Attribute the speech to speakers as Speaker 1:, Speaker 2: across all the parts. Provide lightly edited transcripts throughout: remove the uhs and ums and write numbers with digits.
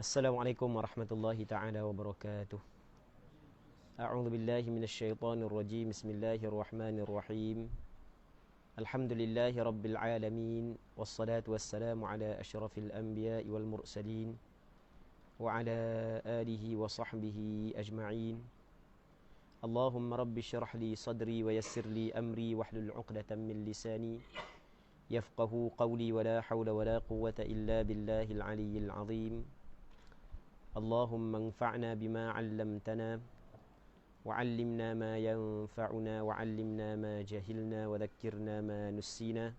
Speaker 1: Assalamualaikum warahmatullahi ta'ala wabarakatuh. A'udzu billahi minasyaitonir rajim. Bismillahirrahmanirrahim. Alhamdulillahi rabbil alamin wassalatu wassalamu ala asyrafil anbiya'i wal mursalin wa ala alihi wa sahbihi ajma'in. Allahumma rabbi syrah li sadri wa yassir li amri wahlul 'uqdatam min lisani yafqahu qawli wa la hawla wa la quwwata illa billahil aliyyil 'azim. Allahumma anfa'na bima 'allamtana wa 'allimna ma yanfa'una wa 'allimna ma jahilna wa dhakkirna ma nussina.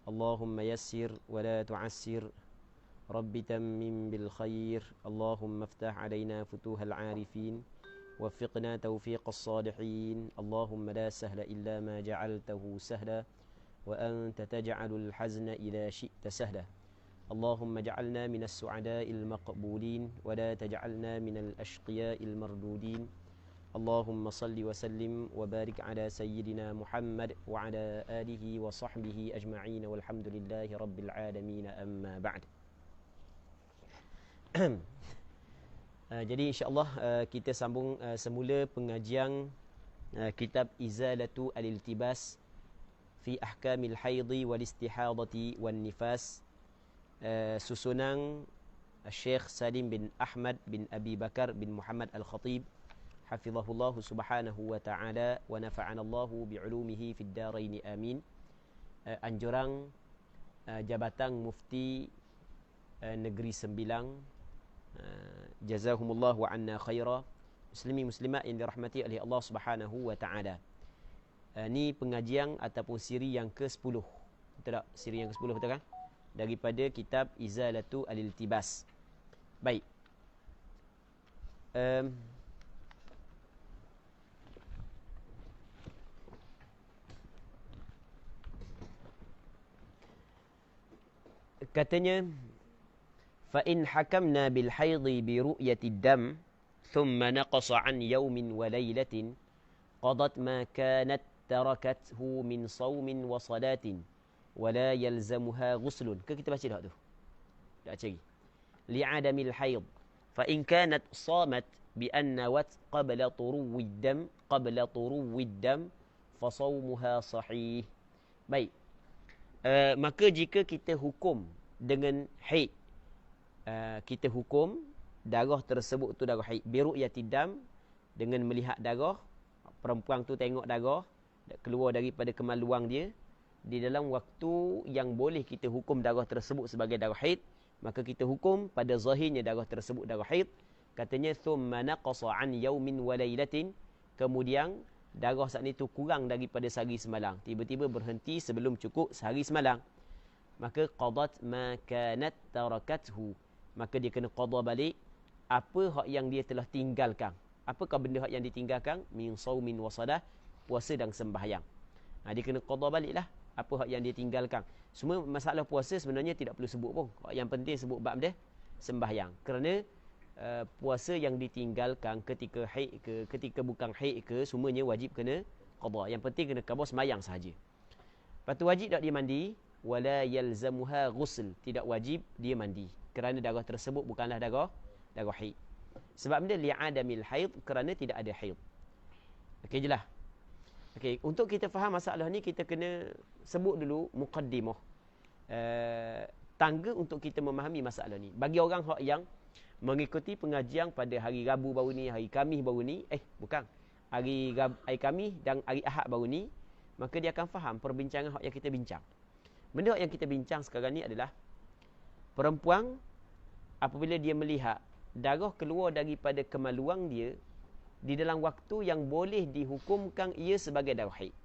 Speaker 1: Allahumma yassir wa la tu'assir. Rabbi tammim bil khair. Allahumma iftah 'alaina futuhal 'arifin waffiqna tawfiqas salihin. Allahumma la sahla illa ma ja'altahu sahla wa anta taj'alul hazna idza syi'ta sahla. اللهم اجعلنا من السعداء المقبولين ولا تجعلنا من الأشقياء المردودين. اللهم صل وسلم وبارك على سيدنا محمد وعلى آله وصحبه أجمعين والحمد لله رب العالمين. أما بعد. Jadi insyaAllah kita sambung semula pengajian kitab Izalatu al-Iltibas fi Ahkamil Haidhi wal Istihadati wal Nifas, susunan Syekh Salim bin Ahmad bin Abi Bakar bin Muhammad Al-Khatib hafizahullah subhanahu wa ta'ala wa nafa'anallahu bi'ulumihi fid daraini amin. Anjuran Jabatan Mufti Negeri Sembilang, jazahumullah wa anna khaira. Muslimi muslimat yang dirahmati oleh Allah subhanahu wa ta'ala. Ni pengajian ataupun siri yang ke-10. Betul tak? Siri yang ke-10 betul kan? Daripada kitab Izalatu al-Iltibas. Baik. Katanya, fa in hakamna bil haidhi bi ru'yati dam thumma naqasa an yawmin wa laylatin qadat ma kanat tarakathu min sawmin wa salatin wala yalzamuha ghuslun. Ke kita baca dah tu? Tak cari. Li'adamil haid. Fa in kanat samat bi anna wat qabla turuwid dam fa sawmuha sahih. Baik. Maka jika kita hukum dengan haid, kita hukum darah tersebut tu darah haid, bi ru'yatid dam, dengan melihat darah, perempuan tu tengok darah keluar daripada kemaluan dia, di dalam waktu yang boleh kita hukum darah tersebut sebagai darah haid, maka kita hukum pada zahirnya darah tersebut darah haid. Katanya thumma naqasa an yaumin wa lailatin, kemudian darah saat itu kurang daripada sehari semalam, tiba-tiba berhenti sebelum cukup sehari semalam, maka qadat ma kanat tarakathu, maka dia kena qada balik apa hak yang dia telah tinggalkan. Apakah benda hak yang ditinggalkan? Min saumin wa salah, puasa dan sembahyang. Dia kena qada baliklah apa hak yang dia tinggalkan. Semua masalah puasa sebenarnya tidak perlu sebut pun. Yang penting sebut bab dia sembahyang. Kerana puasa yang ditinggalkan ketika haid ke, ketika bukan haid ke, semuanya wajib kena qada. Yang penting kena qada sembahyang sahaja. Lepas tu wajib tak dia mandi? Wala yalzamuha ghusl, tidak wajib dia mandi. Kerana darah tersebut bukanlah darah haid. Sebab dia li'adamil haid, kerana tidak ada haid. Okey jelas. Okey, untuk kita faham masalah ni, kita kena sebut dulu muqaddimah, tangga untuk kita memahami masalah ni. Bagi orang yang mengikuti pengajian pada hari Rabu baru ni, hari Khamis baru ni, hari Khamis dan hari Ahad baru ni, maka dia akan faham perbincangan yang kita bincang. Benda yang kita bincang sekarang ni adalah perempuan apabila dia melihat darah keluar daripada kemaluan dia di dalam waktu yang boleh dihukumkan ia sebagai darah haid,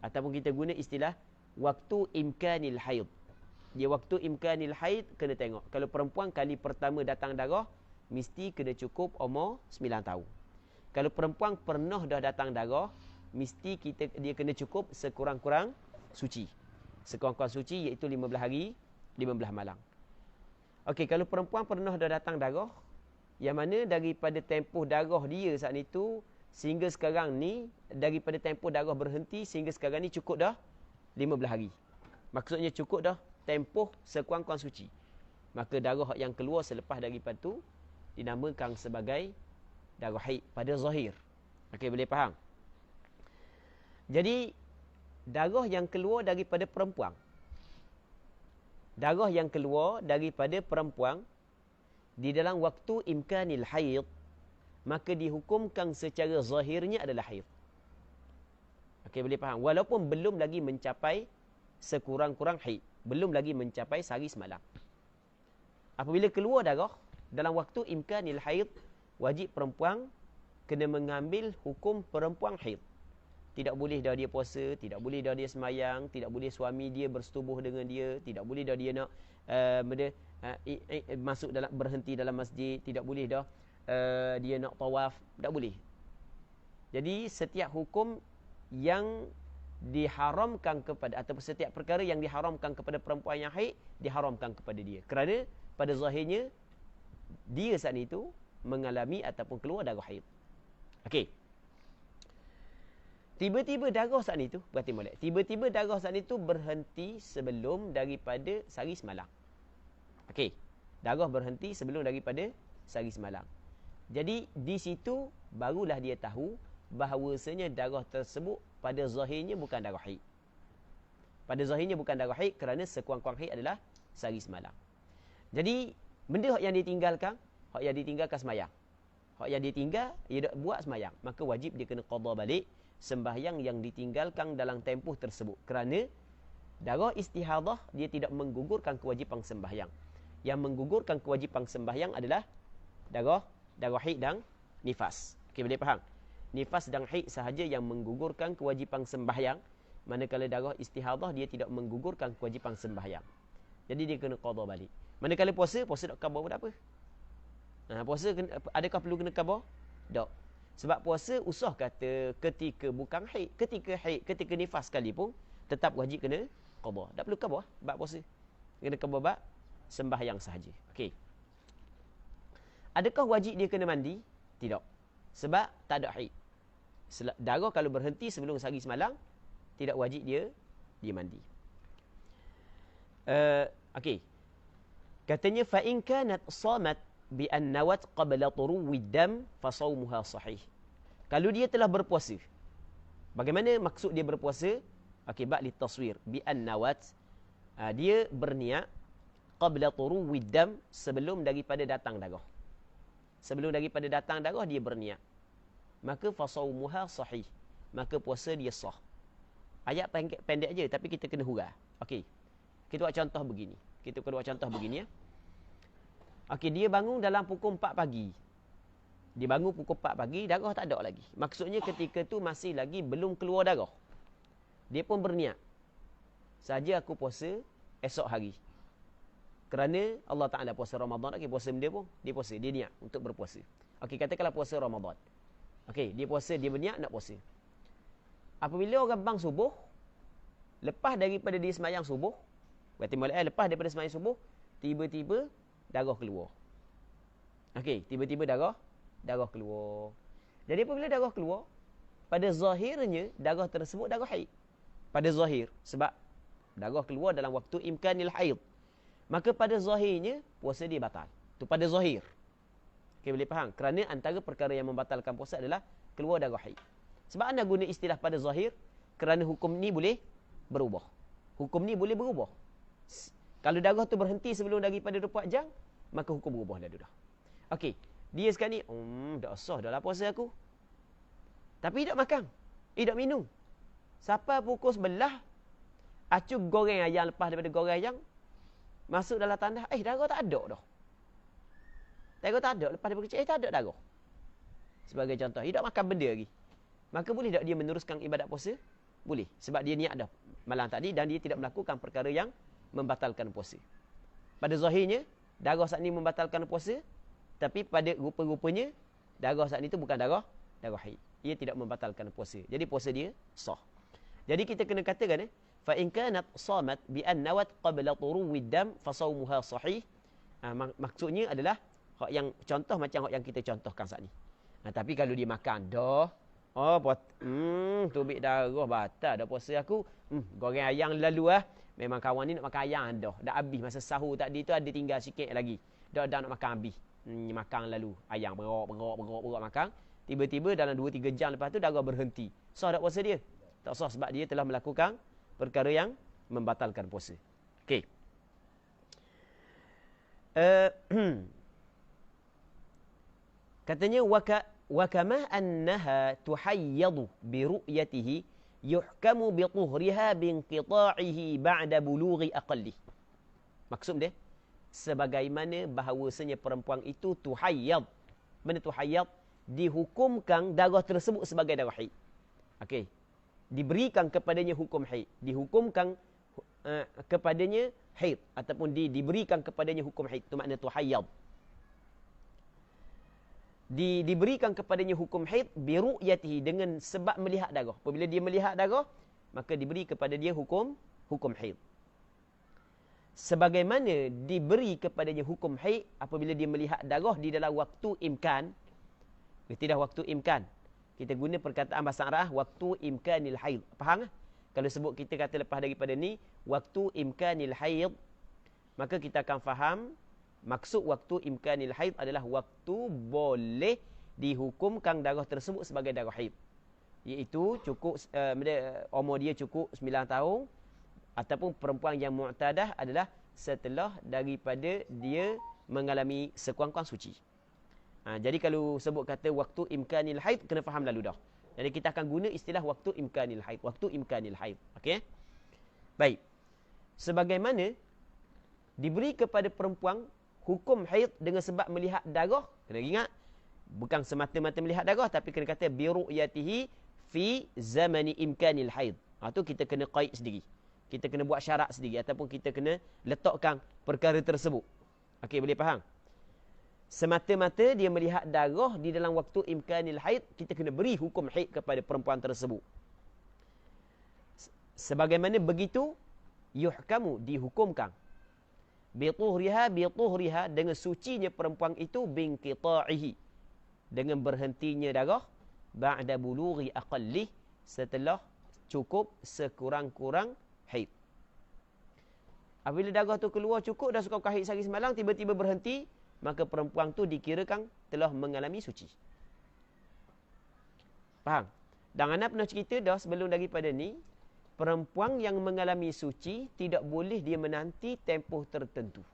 Speaker 1: ataupun kita guna istilah waktu imkanil haid. Dia waktu imkanil haid kena tengok. Kalau perempuan kali pertama datang darah, mesti kena cukup umur 9 tahun. Kalau perempuan pernah dah datang darah, mesti dia kena cukup sekurang-kurang suci. Sekurang-kurang suci iaitu 15 hari 15 malam. Okey, kalau perempuan pernah dah datang darah, yang mana daripada tempoh darah dia saat itu sehingga sekarang ni, daripada tempoh darah berhenti sehingga sekarang ni cukup dah 15 hari. Maksudnya cukup dah tempoh sekurang-kurang suci. Maka darah yang keluar selepas daripada tu dinamakan sebagai darah haid pada zahir. Okey, boleh faham? Jadi darah yang keluar daripada perempuan, darah yang keluar daripada perempuan di dalam waktu imkanil haid, maka dihukumkan secara zahirnya adalah haid. Okey, boleh faham? Walaupun belum lagi mencapai sekurang-kurang haid, belum lagi mencapai sehari semalam. Apabila keluar darah dalam waktu imkanil haid, wajib perempuan kena mengambil hukum perempuan haid. Tidak boleh dah dia puasa, tidak boleh dah dia semayang, tidak boleh suami dia bersetubuh dengan dia, tidak boleh dah dia nak masuk dalam, berhenti dalam masjid, tidak boleh dah dia nak tawaf, tak boleh. Jadi setiap hukum yang diharamkan kepada, atau setiap perkara yang diharamkan kepada perempuan yang haid, diharamkan kepada dia. Kerana pada zahirnya dia saat itu mengalami ataupun keluar darah haid. Okey. Tiba-tiba darah saat itu, berarti molek. Tiba-tiba darah saat itu berhenti sebelum daripada sehari semalam. Okey. Darah berhenti sebelum daripada sehari semalam. Jadi di situ barulah dia tahu bahawasanya darah tersebut pada zahirnya bukan darah haid. Pada zahirnya bukan darah haid kerana sekurang-kurang haid adalah sehari semalam. Jadi benda yang ditinggalkan, semayang. Hak yang ditinggal, dia buat semayang. Maka wajib dia kena qada balik sembahyang yang ditinggalkan dalam tempoh tersebut. Kerana darah istihadah, dia tidak menggugurkan kewajipan sembahyang. Yang menggugurkan kewajipan sembahyang adalah darah haid dan nifas. Okey, boleh faham? Nifas dan haid sahaja yang menggugurkan kewajipan sembahyang. Manakala darah istihadah, dia tidak menggugurkan kewajipan sembahyang. Jadi dia kena qada balik. Manakala puasa tak qada pun tak apa. Puasa adakah perlu kena qada? Tak. Sebab puasa usah kata ketika bukan haid, ketika nifas sekalipun tetap wajib kena qada. Tak perlu qada bab puasa. Kena qada bab sembahyang sahaja. Okey. Adakah wajib dia kena mandi? Tidak. Sebab tak ada haid. Darah kalau berhenti sebelum sehari semalam, tidak wajib dia mandi. Okey. Katanya fa in kanat shamat bi an nawat qabla turuwid dam fa shaumuha sahih. Kalau dia telah berpuasa. Bagaimana maksud dia berpuasa? Okey, bab li taswir bi an nawat, dia berniat qabla turuwid dam, sebelum daripada datang darah. Sebelum daripada datang darah dia berniat. Maka fa shaumuha sahih. Maka puasa dia sah. Ayat pendek aja tapi kita kena hurah. Okey. Kita buat contoh begini. Ya. Okey, dia bangun dalam pukul 4 pagi. Dia bangun pukul 4 pagi, darah tak ada lagi. Maksudnya ketika tu masih lagi belum keluar darah. Dia pun berniat. Saja aku puasa esok hari. Kerana Allah Ta'ala puasa Ramadan, okey, puasa dia pun, dia puasa, dia niat untuk berpuasa. Okey, katakanlah puasa Ramadan. Okey, dia puasa, dia berniat nak puasa. Apabila orang bang subuh, lepas daripada dia semayang subuh, berarti lepas daripada semayang subuh, tiba-tiba darah keluar. Okey, tiba-tiba darah keluar. Jadi apabila darah keluar, pada zahirnya darah tersebut darah haid. Pada zahir, sebab darah keluar dalam waktu imkanil haid. Maka pada zahirnya puasa dia batal. Itu pada zahir. Okey, boleh faham? Kerana antara perkara yang membatalkan puasa adalah keluar darah haid. Sebab anda guna istilah pada zahir kerana hukum ni boleh berubah. Hukum ni boleh berubah. Kalau darah tu berhenti sebelum daripada 24 jam, maka hukum berubah dah. Okey, dia sekarang ni, dah sah dah lah puasa aku. Tapi tak makan, tak minum. Sampai pukul 11, acu goreng ayam, lepas daripada goreng ayam, masuk dalam tandas, darah tak ada dah. Darah tak ada, lepas daripada kecil, tak ada darah. Sebagai contoh, tak makan benda lagi. Maka boleh tak dia meneruskan ibadat puasa? Boleh, sebab dia niat dah malam tadi dan dia tidak melakukan perkara yang membatalkan puasa. Pada zahirnya, darah saat ni membatalkan puasa, tapi pada rupa-rupanya, darah saat ni tu bukan darah haid. Ia tidak membatalkan puasa. Jadi puasa dia sah. Jadi kita kena katakan, fa in kanat shamat bi an nawat qabla turuwid dam fa shaumuha sahih. Maksudnya adalah hak yang contoh macam hak yang kita contohkan saat ni. Tapi kalau dia makan dah, tubik darah batal dah puasa aku. Goreng ayam lalu Memang kawan ni nak makan ayam dah habis masa sahur tadi tu, ada tinggal sikit lagi. Dah nak makan habis. Makan lalu ayam berok makan. Tiba-tiba dalam 2-3 jam lepas tu darah berhenti. Sah tak puasa dia? Tak sah sebab dia telah melakukan perkara yang membatalkan puasa. Okey. Katanya wa kama annaha tuhayyadu bi ru'yatihi yuhkamu bi tuhriha bi inqita'ihi ba'da bulughi aqalli. Maksud dia sebagaimana bahawasanya perempuan itu tuhayyad. Mana tuhayyad? Dihukumkan darah tersebut sebagai darah haid. Okey. Diberikan kepadanya hukum haid. Dihukumkan kepadanya haid ataupun diberikan kepadanya hukum haid. Itu makna tuhayyad. Diberikan kepadanya hukum haid bi ru'yatihi, dengan sebab melihat darah. Apabila dia melihat darah, maka diberi kepada dia hukum haid. Sebagaimana diberi kepadanya hukum haid apabila dia melihat darah di dalam waktu imkan. Berarti dah waktu imkan. Kita guna perkataan bahasa Arab waktu imkanil haid. Faham tak? Kalau sebut kita kata lepas daripada ni waktu imkanil haid, maka kita akan faham maksud waktu imkanil haid adalah waktu boleh dihukumkan darah tersebut sebagai darah haid. Iaitu cukup umur dia cukup 9 tahun ataupun perempuan yang mu'tadah adalah setelah daripada dia mengalami sekurang-kurang suci. Jadi kalau sebut kata waktu imkanil haid, kena faham lalu dah. Jadi kita akan guna istilah waktu imkanil haid. Waktu imkanil haid. Okey? Baik. Sebagaimana diberi kepada perempuan hukum haid dengan sebab melihat darah. Kena ingat. Bukan semata-mata melihat darah, tapi kena kata biru'yatihi fi zamani imkanil haid. Itu kita kena qaid sendiri. Kita kena buat syarat sendiri. Ataupun kita kena letakkan perkara tersebut. Okey, boleh faham? Semata-mata dia melihat darah di dalam waktu imkanil haid, kita kena beri hukum haid kepada perempuan tersebut. Sebagaimana begitu, yuhkamu, dihukumkan. Bituhriha dengan sucinya perempuan itu binqita'ihi, dengan berhentinya darah ba'da bulughi aqalli, setelah cukup sekurang-kurang haid. Apabila darah tu keluar cukup, dah suka haid sehari semalam, tiba-tiba berhenti, maka perempuan tu dikirakan telah mengalami suci. Faham? Dan Ana pernah cerita dah sebelum daripada ni, perempuan yang mengalami suci tidak boleh dia menanti tempoh tertentu.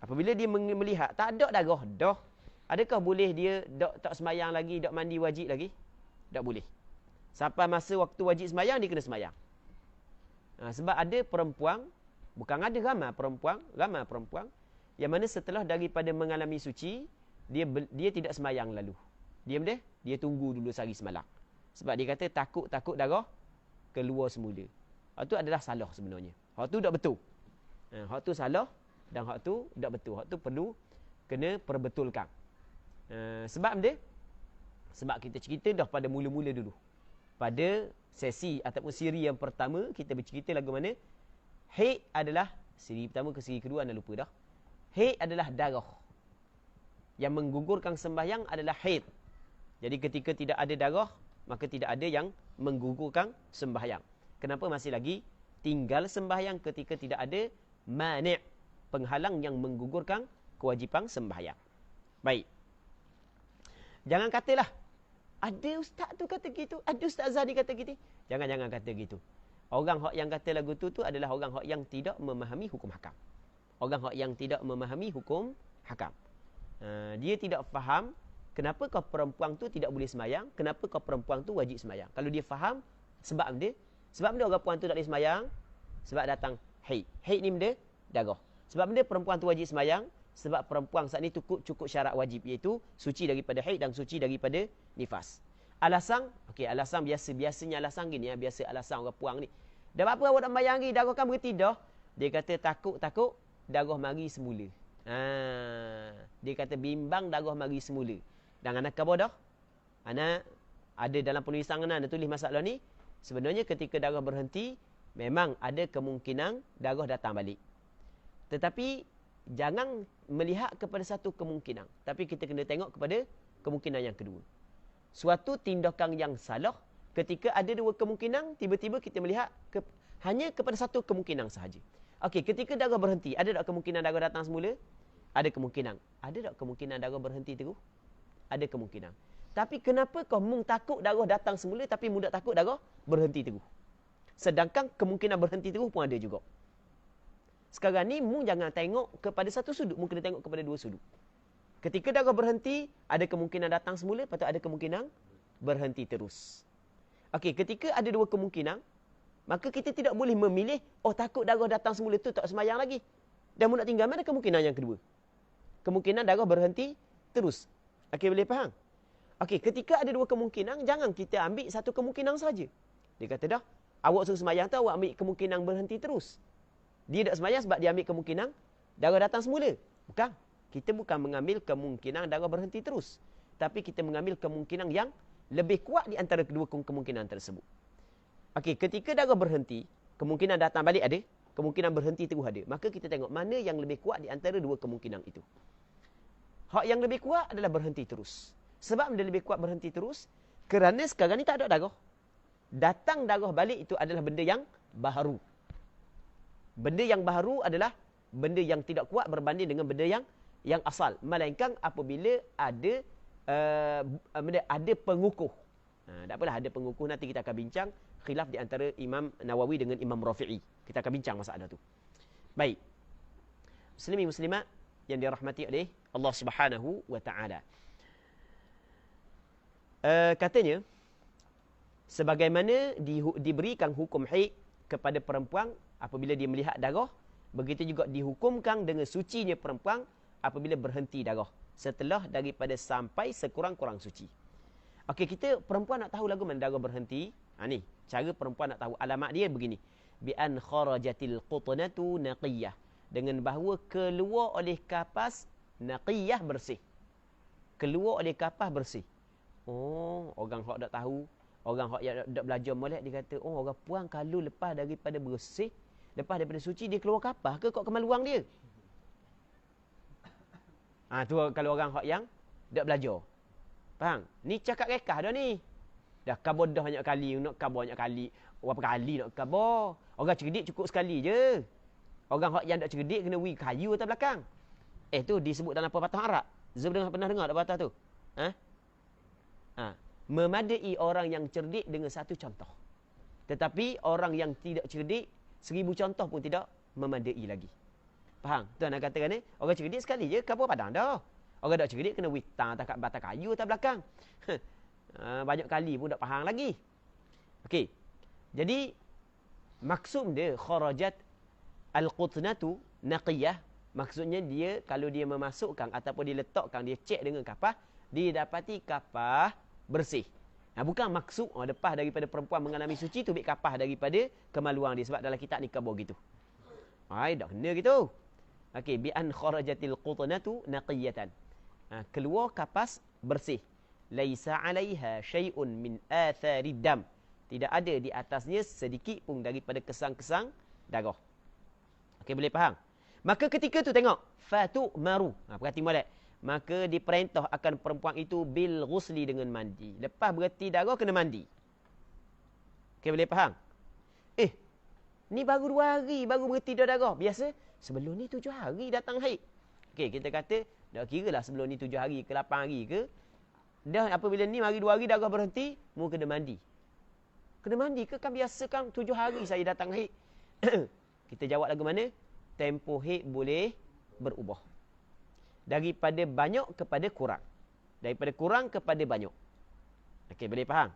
Speaker 1: Apabila dia melihat tak ada darah dah, adakah boleh dia tak semayang lagi, tak mandi wajib lagi? Tak boleh. Sampai masa waktu wajib semayang, dia kena semayang. Sebab ada perempuan, bukan ada ramai perempuan yang mana setelah daripada mengalami suci, dia tidak semayang lalu. Dia tunggu dulu sehari semalam. Sebab dia kata takut darah keluar semula. Itu adalah salah sebenarnya. Hak tu tak betul. Hak tu salah dan hak tu tak betul. Hak tu perlu kena perbetulkan. Sebab kita cerita dah pada mula-mula dulu. Pada sesi ataupun siri yang pertama, kita bercerita lagu mana? Haid adalah, siri pertama ke siri kedua, anda lupa dah. Haid adalah darah. Yang menggugurkan sembahyang adalah haid. Jadi ketika tidak ada darah, maka tidak ada yang menggugurkan sembahyang. Kenapa masih lagi tinggal sembahyang ketika tidak ada mani', penghalang yang menggugurkan kewajipan sembahyang. Baik. Jangan katalah, ada ustaz tu kata gitu, ada ustazah ni kata gitu. Jangan kata gitu. Orang hak yang kata lagu tu adalah orang hak yang tidak memahami hukum hakam. Orang yang tidak memahami hukum hakam. Dia tidak faham kenapa kau perempuan tu tidak boleh semayang, kenapa kau perempuan tu wajib semayang. Kalau dia faham sebab dia orang perempuan tu tak boleh semayang, sebab datang haid. Haid ni benda darah. Sebab benda perempuan tu wajib semayang, sebab perempuan saat ni cukup syarat wajib, iaitu suci daripada haid dan suci daripada nifas. Alasan biasanya alasan gini, biasa alasan orang puang ni. Dah apa awak nak semayang lagi, darah kan berhenti dah. Dia kata takut darah mari semula. Dia kata bimbang darah mari semula. Dan anak khabar dah. Anak ada dalam penulisan anak tulis masalah ni. Sebenarnya ketika darah berhenti, memang ada kemungkinan darah datang balik. Tetapi jangan melihat kepada satu kemungkinan. Tapi kita kena tengok kepada kemungkinan yang kedua. Suatu tindakan yang salah, ketika ada dua kemungkinan, tiba-tiba kita melihat Hanya kepada satu kemungkinan sahaja. Okey, ketika darah berhenti, ada tak kemungkinan darah datang semula? Ada kemungkinan. Ada tak kemungkinan darah berhenti terus? Ada kemungkinan. Tapi kenapa kau mung takut darah datang semula tapi mu tak takut darah berhenti terus? Sedangkan kemungkinan berhenti terus pun ada juga. Sekarang ni mu jangan tengok kepada satu sudut, mu kena tengok kepada dua sudut. Ketika darah berhenti, ada kemungkinan datang semula, lepas tu ada kemungkinan berhenti terus. Okey, ketika ada dua kemungkinan, maka kita tidak boleh memilih, oh takut darah datang semula tu tak sembahyang lagi. Dan mu nak tinggal, mana kemungkinan yang kedua? Kemungkinan darah berhenti terus. Okey, boleh faham? Okey, ketika ada dua kemungkinan, jangan kita ambil satu kemungkinan saja. Dia kata dah, awak suruh sembahyang tu, awak ambil kemungkinan berhenti terus. Dia tak sembahyang sebab dia ambil kemungkinan darah datang semula. Bukan. Kita bukan mengambil kemungkinan darah berhenti terus. Tapi kita mengambil kemungkinan yang lebih kuat di antara kedua kemungkinan tersebut. Okey, ketika darah berhenti, kemungkinan datang balik ada, kemungkinan berhenti terus ada. Maka kita tengok mana yang lebih kuat di antara dua kemungkinan itu. Hak yang lebih kuat adalah berhenti terus. Sebab dia lebih kuat berhenti terus, kerana sekarang ni tak ada darah. Datang darah balik itu adalah benda yang baharu. Benda yang baharu adalah benda yang tidak kuat berbanding dengan benda yang asal. Melainkan apabila ada ada pengukuh. Tak apalah, ada pengukuh, nanti kita akan bincang khilaf di antara Imam Nawawi dengan Imam Rafi'i. Kita akan bincang masalah tu. Baik. Muslimi muslimat yang dirahmati oleh Allah Subhanahu wa taala. Katanya sebagaimana diberikan hukum haid kepada perempuan apabila dia melihat darah, begitu juga dihukumkan dengan sucinya perempuan apabila berhenti darah setelah daripada sampai sekurang-kurang suci. Okey, kita perempuan nak tahu lagu mana darah berhenti. Ni, cara perempuan nak tahu alamat dia begini. Bi an kharajatil qutnatu naqiyah. Dengan bahawa keluar oleh kapas naqiyah bersih. Keluar oleh kapas bersih. Oh, orang hak tak tahu, orang hak yang tak belajar molek dia kata, oh orang puan kalau lepas daripada bersih, lepas daripada suci dia keluar kapas ke kok kemaluan dia? Tu kalau orang hak yang tak belajar. Faham? Ni cakap rekah dah ni. Dah kabar dah banyak kali, nak kabar banyak kali. Berapa kali nak kabar? Orang cerdik cukup sekali je. Orang hak yang tak cerdik kena wui kayu atas belakang. Tu disebut dalam pepatah Arab. Zul pernah dengar tak pepatah tu? Memadai orang yang cerdik dengan satu contoh. Tetapi orang yang tidak cerdik, 1000 contoh pun tidak memadai lagi. Faham? Tuan nak katakan ni, orang cerdik sekali je, kabar padang dah. Orang tak cerdik kena witang tak batang kayu atas belakang. Banyak kali pun tak faham lagi. Okey. Jadi maksud dia kharajat al-qutnatu naqiyah, maksudnya dia kalau dia memasukkan ataupun dia letakkan, dia cek dengan kapas, dia dapati kapas bersih. Bukan maksud lepas daripada perempuan mengalami suci tu ambil kapas daripada kemaluan dia, sebab dalam kitab ni khabar gitu. Dah kena gitu. Okey, bi an kharajatil qutnatu naqiyatan. Keluar kapas bersih. Laisa 'alaiha syai'un min atharid dam. Tidak ada di atasnya sedikit pun daripada kesan-kesan darah. Okey, boleh faham? Maka ketika tu tengok fatu maru. Perhati molek. Maka diperintah akan perempuan itu bil ghusli dengan mandi. Lepas berhenti darah kena mandi. Okey, boleh faham? Ni baru 2 hari baru berhenti darah. Biasa sebelum ni 7 hari datang haid. Okey, kita kata dah kira lah sebelum ni 7 hari ke 8 hari ke. Dah apabila ni hari 2 hari darah berhenti, mu kena mandi. Kena mandi ke? Kan biasa kan 7 hari saya datang haid. Kita jawab lagu mana? Tempoh haid boleh berubah. Daripada banyak kepada kurang. Daripada kurang kepada banyak. Okey, boleh faham?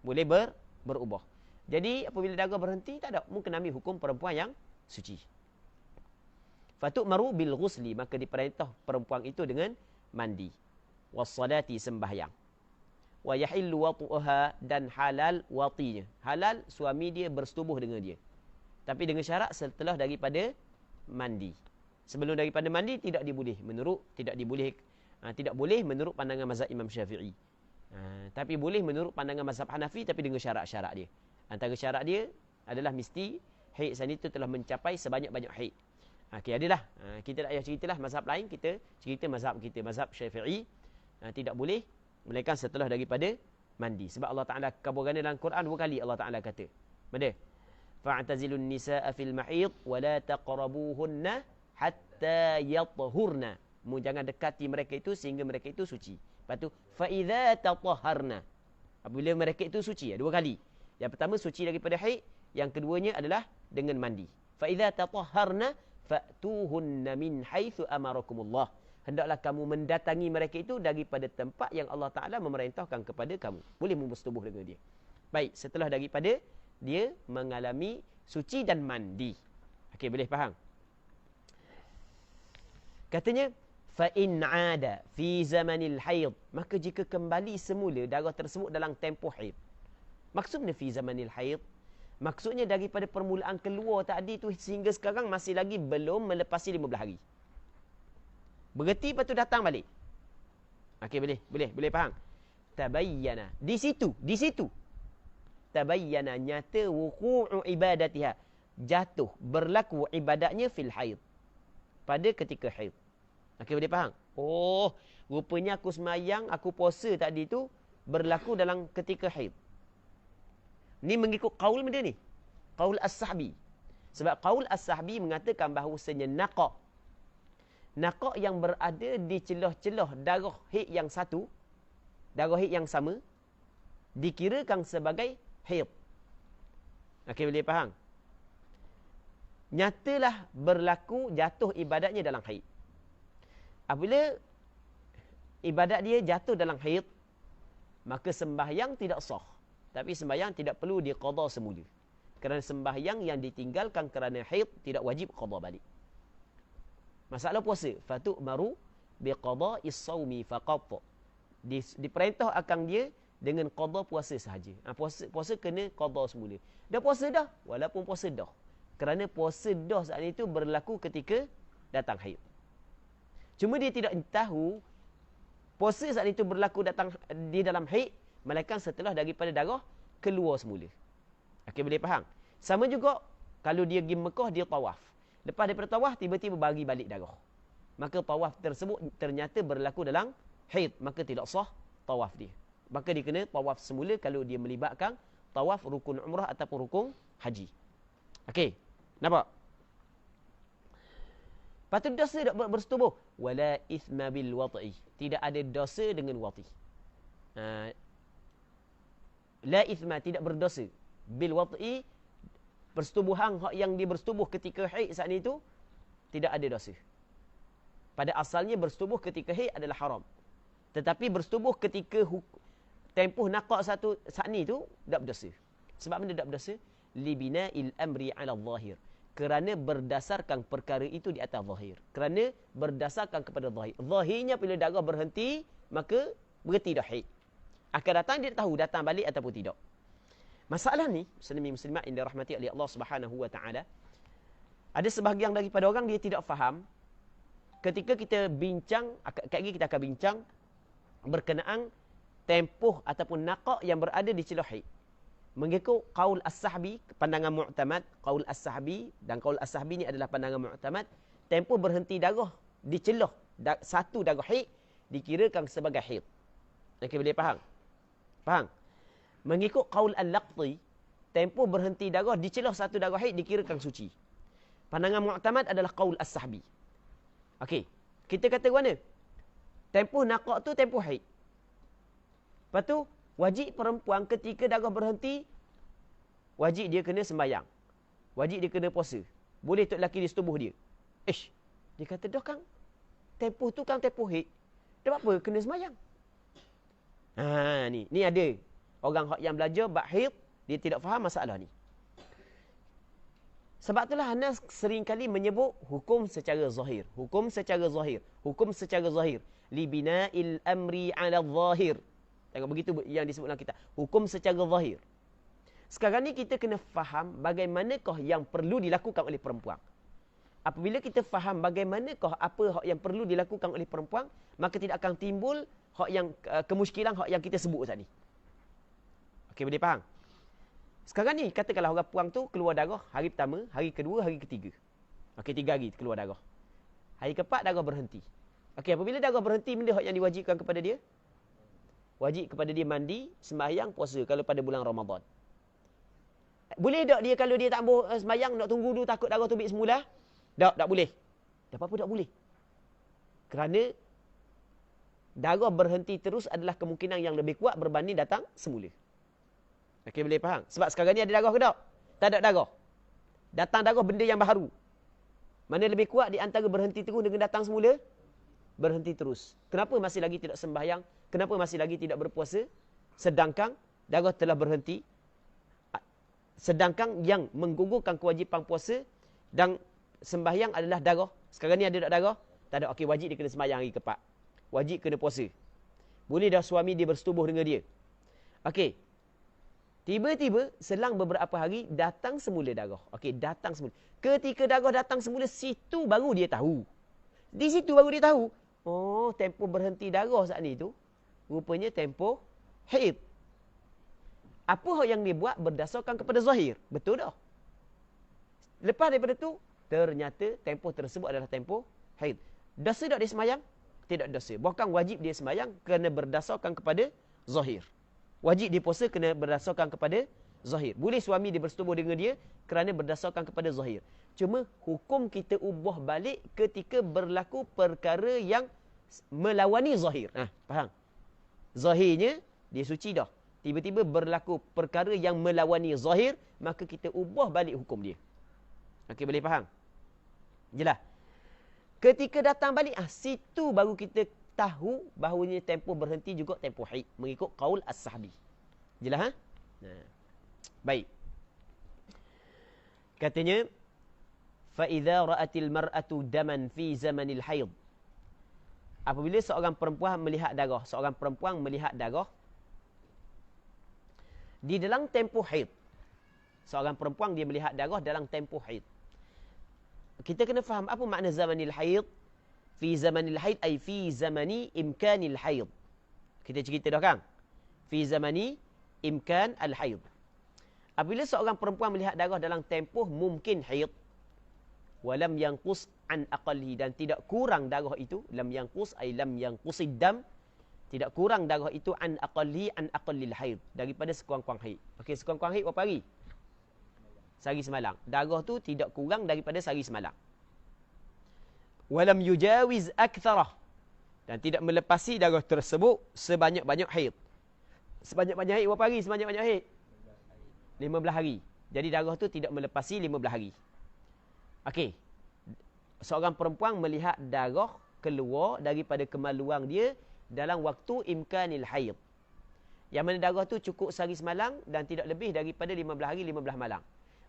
Speaker 1: Boleh berubah. Jadi apabila darah berhenti, tak ada. Mungkin ambil hukum perempuan yang suci. Fatuk maru bil ghusli, maka diperintah perempuan itu dengan mandi. Wassalati, sembahyang. Wa yahillu watu'uha, dan halal watinya. Halal suami dia bersetubuh dengan dia. Tapi dengan syarat setelah daripada mandi. Sebelum daripada mandi tidak boleh menurut pandangan mazhab Imam Syafi'i. Tapi boleh menurut pandangan mazhab Hanafi, tapi dengan syarat-syarat dia. Antara syarat dia adalah mesti haid sana itu telah mencapai sebanyak-banyak haid. Okey, adalah. Kita tak payah ceritalah mazhab lain, kita cerita mazhab kita, mazhab Syafi'i. Tidak boleh melainkan setelah daripada mandi. Sebab Allah Taala kabarkan dalam Quran 2 kali Allah Taala kata. Mana? fa'tazilun nisaa fil mahid wa la taqrabuhunna hatta yatahurna. Jangan dekati mereka itu sehingga mereka itu suci. Lepas tu fa idza tatahharna, apabila mereka itu suci, dua kali. Yang pertama suci daripada haid, yang keduanya adalah dengan mandi. Fa idza tatahharna fa'tuhunna min haitsu amarakumullah. Hendaklah kamu mendatangi mereka itu daripada tempat yang Allah Ta'ala memerintahkan kepada kamu. Boleh bersetubuh dengan dia. Baik, setelah daripada dia mengalami suci dan mandi. Okey, boleh faham? Katanya, فَإِنْ عَادَ فِي زَمَنِ الْحَيْضِ, maka jika kembali semula darah tersebut dalam tempoh haid. Maksudnya fi zamanil haid, maksudnya daripada permulaan keluar tadi tu sehingga sekarang masih lagi belum melepasi 15 hari. Berhenti lepas tu datang balik. Okey, boleh faham? Tabayyana. Di situ. Tabayyana, nyata wuqu'u ibadatiha. Jatuh, berlaku ibadatnya fil haid. Pada ketika haid. Okey, boleh faham? Oh, rupanya aku semayang, aku puasa tadi tu berlaku dalam ketika haid. Ni mengikut qaul dia ni. Qaul as-sahbi. Sebab qaul as-sahbi mengatakan bahawasanya naqa' yang berada di celah-celah darah haid yang satu, darah haid yang sama, dikirakan sebagai haid. Okey, boleh faham? Nyatalah berlaku jatuh ibadatnya dalam haid. Apabila ibadat dia jatuh dalam haid, maka sembahyang tidak sah. Tapi sembahyang tidak perlu diqada semula. Kerana sembahyang yang ditinggalkan kerana haid tidak wajib qada balik. Masalah puasa, fatu'maru biqada'is saumi faqat. Diperintah akan dia dengan qada puasa sahaja. Puasa kena qada semula. Dah puasa dah, walaupun puasa dah. Kerana puasa dah saat itu berlaku ketika datang haid. Cuma dia tidak tahu puasa saat itu berlaku datang di dalam haid, melainkan setelah daripada darah keluar semula. Okey, boleh faham? Sama juga kalau dia pergi Mekah, dia tawaf. Lepas daripada tawaf, tiba-tiba bagi balik darah. Maka tawaf tersebut ternyata berlaku dalam haid. Maka tidak sah tawaf dia. Maka dia kena tawaf semula kalau dia melibatkan tawaf rukun umrah ataupun rukun haji. Okey, nampak? Patut dosa tak bersetubuh? Wala ithma bil wati. Tidak ada dosa dengan wati. La ithma, tidak berdosa. Bil wati, persetubuhan yang dia bersetubuh ketika haid saat itu tidak ada dosa. Pada asalnya bersetubuh ketika haid adalah haram. Tetapi bersetubuh ketika tempoh naqa' satu saat ni tu tak berdosa. Sebab mana tak berdosa? Libina'il amri 'ala zahir. Kerana berdasarkan perkara itu di atas zahir. Kerana berdasarkan kepada zahir. Zahirnya bila darah berhenti, maka berhenti dah haid. Akan datang dia tahu datang balik ataupun tidak. Masalah ni, muslimin-muslimat yang dirahmati oleh Allah Subhanahu wa taala, ada sebahagian daripada orang dia tidak faham ketika kita bincang, kita akan bincang berkenaan tempoh ataupun naqa' yang berada di celah haid. Mengikut qaul as-sahbi, pandangan mu'tamad, qaul as-sahbi, dan qaul as-sahbi ni adalah pandangan mu'tamad, tempoh berhenti darah di celah satu darah haid dikirakan sebagai haid. Okey, boleh faham? Faham? Mengikut qaul al-laqti, tempoh berhenti darah di celah satu darah haid dikirakan suci. Pandangan mu'tamad adalah qaul as-sahbi. Okey, kita kata mana? Tempoh naqa' tu tempoh haid. Lepas tu wajib perempuan ketika darah berhenti, wajib dia kena sembahyang. Wajib dia kena puasa. Boleh tok lelaki dia setubuh dia. Dia kata dah kan, tempoh tu kan tempoh haid. Dah apa kena sembahyang? Ni ada orang yang belajar bab haid, dia tidak faham masalah ni. Sebab itulah Anas sering kali menyebut hukum secara zahir. Hukum secara zahir. Hukum secara zahir. Libina'il amri 'ala zahir. Tengok begitu yang disebut dalam kitab. Hukum secara zahir. Sekarang ni kita kena faham bagaimanakah yang perlu dilakukan oleh perempuan. Apabila kita faham bagaimanakah apa yang perlu dilakukan oleh perempuan, maka tidak akan timbul kemusykilan yang kita sebut tadi. Okey, boleh faham? Sekarang ni katakanlah orang puang tu keluar darah hari pertama, hari kedua, hari ketiga. Okey, 3 hari keluar darah. Hari keempat darah berhenti. Okey, apabila darah berhenti, benda yang diwajibkan kepada dia? Wajib kepada dia mandi, sembahyang, puasa kalau pada bulan Ramadan. Boleh tak dia kalau dia tak ambil semayang, nak tunggu dulu takut darah tu ambil semula? Tak boleh. Tak apa-apa tak boleh. Kerana darah berhenti terus adalah kemungkinan yang lebih kuat berbanding datang semula. Okey, boleh faham? Sebab sekarang ni ada darah ke tak? Tak ada darah. Datang darah benda yang baru. Mana lebih kuat di antara berhenti terus dengan datang semula? Berhenti terus. Kenapa masih lagi tidak sembahyang? Kenapa masih lagi tidak berpuasa? Sedangkan darah telah berhenti. Sedangkan yang menggugurkan kewajipan puasa dan sembahyang adalah darah. Sekarang ni ada tak darah? Tak ada. Okey, wajib dia kena sembahyang hari ke-4. Wajib kena puasa. Boleh dah suami dia bersetubuh dengan dia. Okey. Tiba-tiba selang beberapa hari datang semula darah. Okey, datang semula. Ketika darah datang semula, situ baru dia tahu. Di situ baru dia tahu. Oh, tempoh berhenti darah saat ni tu rupanya tempoh haid. Apa yang dia buat berdasarkan kepada zahir. Betul tak? Lepas daripada tu, ternyata tempoh tersebut adalah tempoh haid. Dosa tak dia semayang? Tidak dosa. Bahkan wajib dia semayang kerana berdasarkan kepada zahir. Wajib dia puasa kena berdasarkan kepada zahir. Boleh suami dia bersetubuh dengan dia kerana berdasarkan kepada zahir. Cuma hukum kita ubah balik ketika berlaku perkara yang melawani zahir. Faham? Zahirnya dia suci dah. Tiba-tiba berlaku perkara yang melawani zahir, maka kita ubah balik hukum dia. Okey, boleh faham? Jelas? Ketika datang balik, situ baru kita tahu bahawanya tempoh berhenti juga tempoh haid. Mengikut qaul as-sahbi. Jelas? Baik. Katanya, فَإِذَا رَأَتِ الْمَرْأَةُ دَمًا فِي زَمَنِ الْحَيْضِ. Apabila seorang perempuan melihat darah, di dalam tempoh haid. Seorang perempuan dia melihat darah dalam tempoh haid. Kita kena faham apa makna zamanil haid. Fi zamanil haid ay fi zamani imkanil haid. Kita cerita dah kan? Fi zamani imkan al haid. Apabila seorang perempuan melihat darah dalam tempoh mungkin haid, walam yanqus an aqalli, dan tidak kurang darah itu, lam yanqus ay lam yanqusid dam, tidak kurang darah itu an aqallil haid, daripada sekurang-kurang haid. Okey, sekurang-kurang haid berapa hari? Sehari semalam. Darah tu tidak kurang daripada sehari semalam. Walam yujawiz aktsarah, dan tidak melepasi darah tersebut sebanyak-banyak haid. Sebanyak-banyak haid berapa hari? Sebanyak-banyak haid 15 hari. Jadi darah tu tidak melepasi 15 hari. Okey. Seorang perempuan melihat darah keluar daripada kemaluan dia dalam waktu imkanil haid. Yang mana darah tu cukup sehari semalam dan tidak lebih daripada 15 hari 15 malam.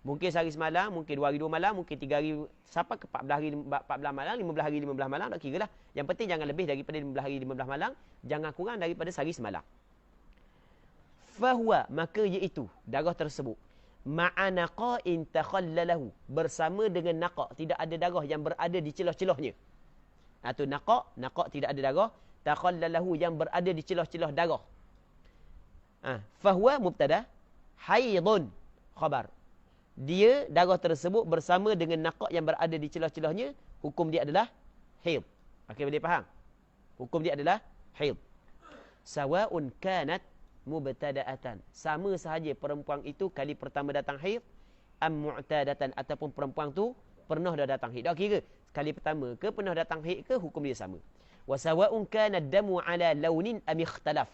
Speaker 1: Mungkin sehari semalam, mungkin 2 hari 2 malam, mungkin 3 hari sampai ke 14 hari 14 malam, 15 hari 15 malam, tak kira lah. Yang penting jangan lebih daripada 15 hari 15 malam, jangan kurang daripada sehari semalam. Fahuwa, maka iaitu darah tersebut ma'anaqa'in takhallalahu, bersama dengan naqa', tidak ada darah yang berada di celah-celahnya. Itu naqa' tidak ada darah, takhallalahu yang berada di celah-celah darah. Fahuwa mubtada, haidun khabar. Dia darah tersebut bersama dengan naqa' yang berada di celah-celahnya, hukum dia adalah haid. Okey, boleh faham? Hukum dia adalah haid. Sawa'un kanat mubtada'atan, sama sahaja perempuan itu kali pertama datang haid, mu'tadatan, ataupun perempuan tu pernah dah datang haid. Tak kira kali pertama ke pernah datang haid ke, hukum dia sama. Wa sawa'un kana damu ala launin am ikhtalaf,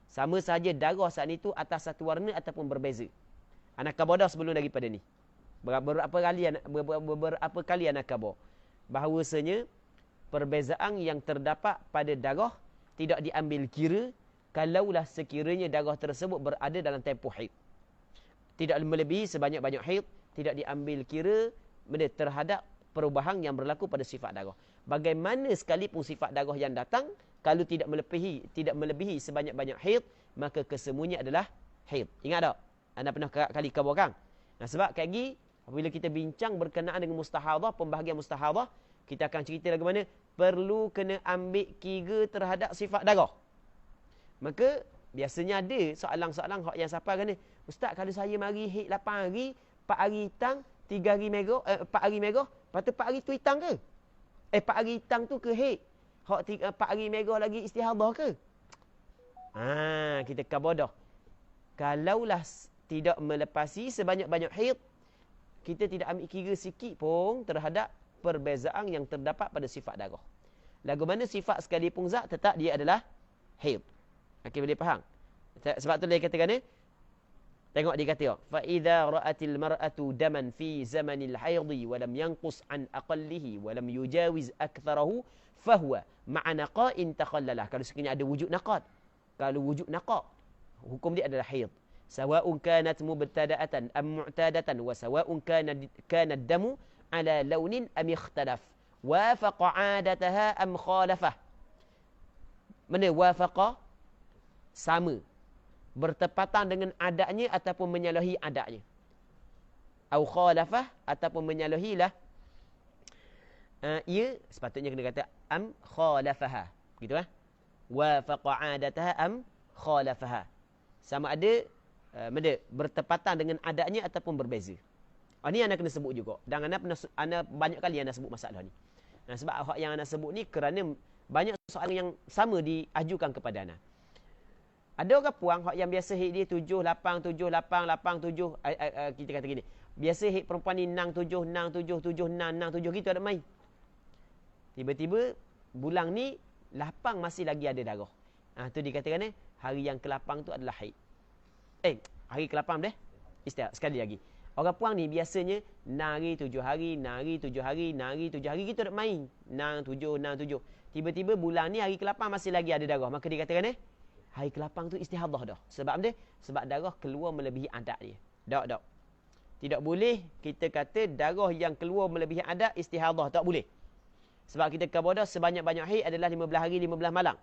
Speaker 1: sama sahaja darah saat itu atas satu warna ataupun berbeza. Anak kabar dah sebelum daripada ni. Beberapa kali anak kabar bahawasanya perbezaan yang terdapat pada darah tidak diambil kira kalaulah sekiranya darah tersebut berada dalam tempoh haid. Tidak melebihi sebanyak-banyak haid, tidak diambil kira terhadap perubahan yang berlaku pada sifat darah. Bagaimana sekalipun sifat darah yang datang, kalau tidak melebihi sebanyak-banyak haid, maka kesemuanya adalah haid. Ingat tak? Anda pernah kali khabar kan? Sebab kali lagi, apabila kita bincang berkenaan dengan mustahadah, pembahagian mustahadah, kita akan cerita bagaimana perlu kena ambil kira terhadap sifat darah. Maka biasanya ada soalan-soalan yang siapa kan ni, ustaz kalau saya mari haid 8 hari, 4 hari hitam, 3 hari merah, 4 hari merah, lepas tu 4 hari tu hitam ke? 4 hari hitam tu ke haid? 4 hari merah lagi istihadah ke? Kita khabar dah. Kalaulah tidak melepasi sebanyak-banyak haid, kita tidak ambil kira sikit pun terhadap perbezaan yang terdapat pada sifat darah. Lagu mana sifat sekalipun zat tetap dia adalah haid. Okey, boleh faham? Sebab tu dia katakan ni, tengok dia kata, fa idza ra'atil mar'atu daman fi zamanil haidhi wa lam yanqus an aqallihi wa lam yujawiz aktharahu fahuwa ma'a naqa'in takhallalah. Kalau sekiranya ada wujud naqad, kalau wujud naqa', hukum dia adalah haid. Sawa'un kanat mubtada'atan am mu'tadatan wa sawa'un kana ad-damu ala launin am ikhtalaf wafaqa 'adataha am khalafah. Mana wafaqa? Sama, bertepatan dengan adanya ataupun menyalahi adanya. Au khalafah, ataupun menyalahilah ia, sepatutnya kena kata am khalafaha. Gitu lah. Wafaqa 'adataha am khalafaha. Sama ada bertepatan dengan adanya ataupun berbeza. Ini anda kena sebut juga. Dan anda banyak kali anda sebut masalah ni. Sebab hak yang anda sebut ni kerana banyak soalan yang sama diajukan kepada anda. Ada orang puang hak yang biasa hit dia 7, 8, 7, 8, 8, 7. Kita kata gini. Biasa hit perempuan ni 6, 7, 6, 7, 7, 6, 6, 7. Gitu ada main. Tiba-tiba bulan ni 8 masih lagi ada darah. Tu dikatakan hari yang ke-8 tu adalah haid. Hari ke-8 deh. Istirahat sekali lagi. Orang puang ni biasanya nari 7 hari, nari 7 hari, nari 7 hari. Gitu ada main. 6, 7, 6, 7. Tiba-tiba bulan ni hari ke-8 masih lagi ada darah. Maka dikatakan hari ke-8 tu istihadah dah. Sebab apa dia? Sebab darah keluar melebihi adat dia. Tak. Tidak boleh kita kata darah yang keluar melebihi adat istihadah. Tak boleh. Sebab kita kata sebanyak-banyak haid adalah 15 hari, 15 malam.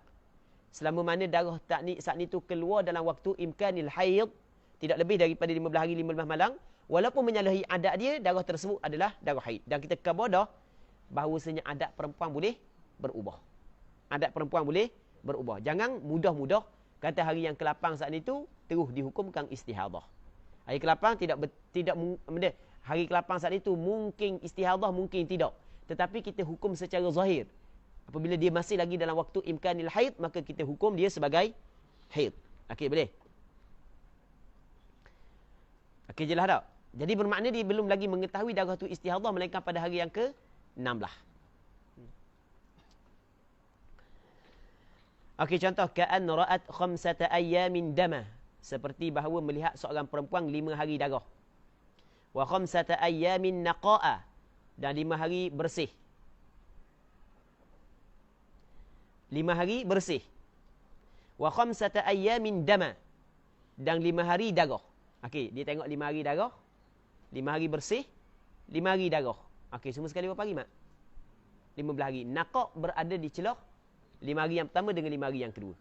Speaker 1: Selama mana darah saat ni tu keluar dalam waktu imkanil haid, tidak lebih daripada 15 hari, 15 malam, walaupun menyalahi adat dia, darah tersebut adalah darah haid. Dan kita kata bahawasanya adat perempuan boleh berubah. Adat perempuan boleh berubah. Jangan mudah-mudah kata hari yang ke-8 saat itu terus dihukumkan istihadah. Hari ke-8 tidak hari ke-8 saat itu mungkin istihadah, mungkin tidak. Tetapi kita hukum secara zahir. Apabila dia masih lagi dalam waktu imkanil haid, maka kita hukum dia sebagai haid. Okey, boleh? Okey, jelas tak? Jadi bermakna dia belum lagi mengetahui darah tu istihadah melainkan pada hari yang ke-16. Okey, contoh ka'an ra'at khamsata ayyamin dama, seperti bahawa melihat seorang perempuan 5 hari darah. Wa khamsata ayyamin naqa'a, dan 5 hari bersih. 5 hari bersih. Wa khamsata ayyamin dama, dan 5 hari darah. Okey, dia tengok 5 hari darah, 5 hari bersih, 5 hari darah. Okey, semua sekali berapa hari, Mak? 15 hari. Naqa' berada di celah 5 hari yang pertama dengan 5 hari yang kedua.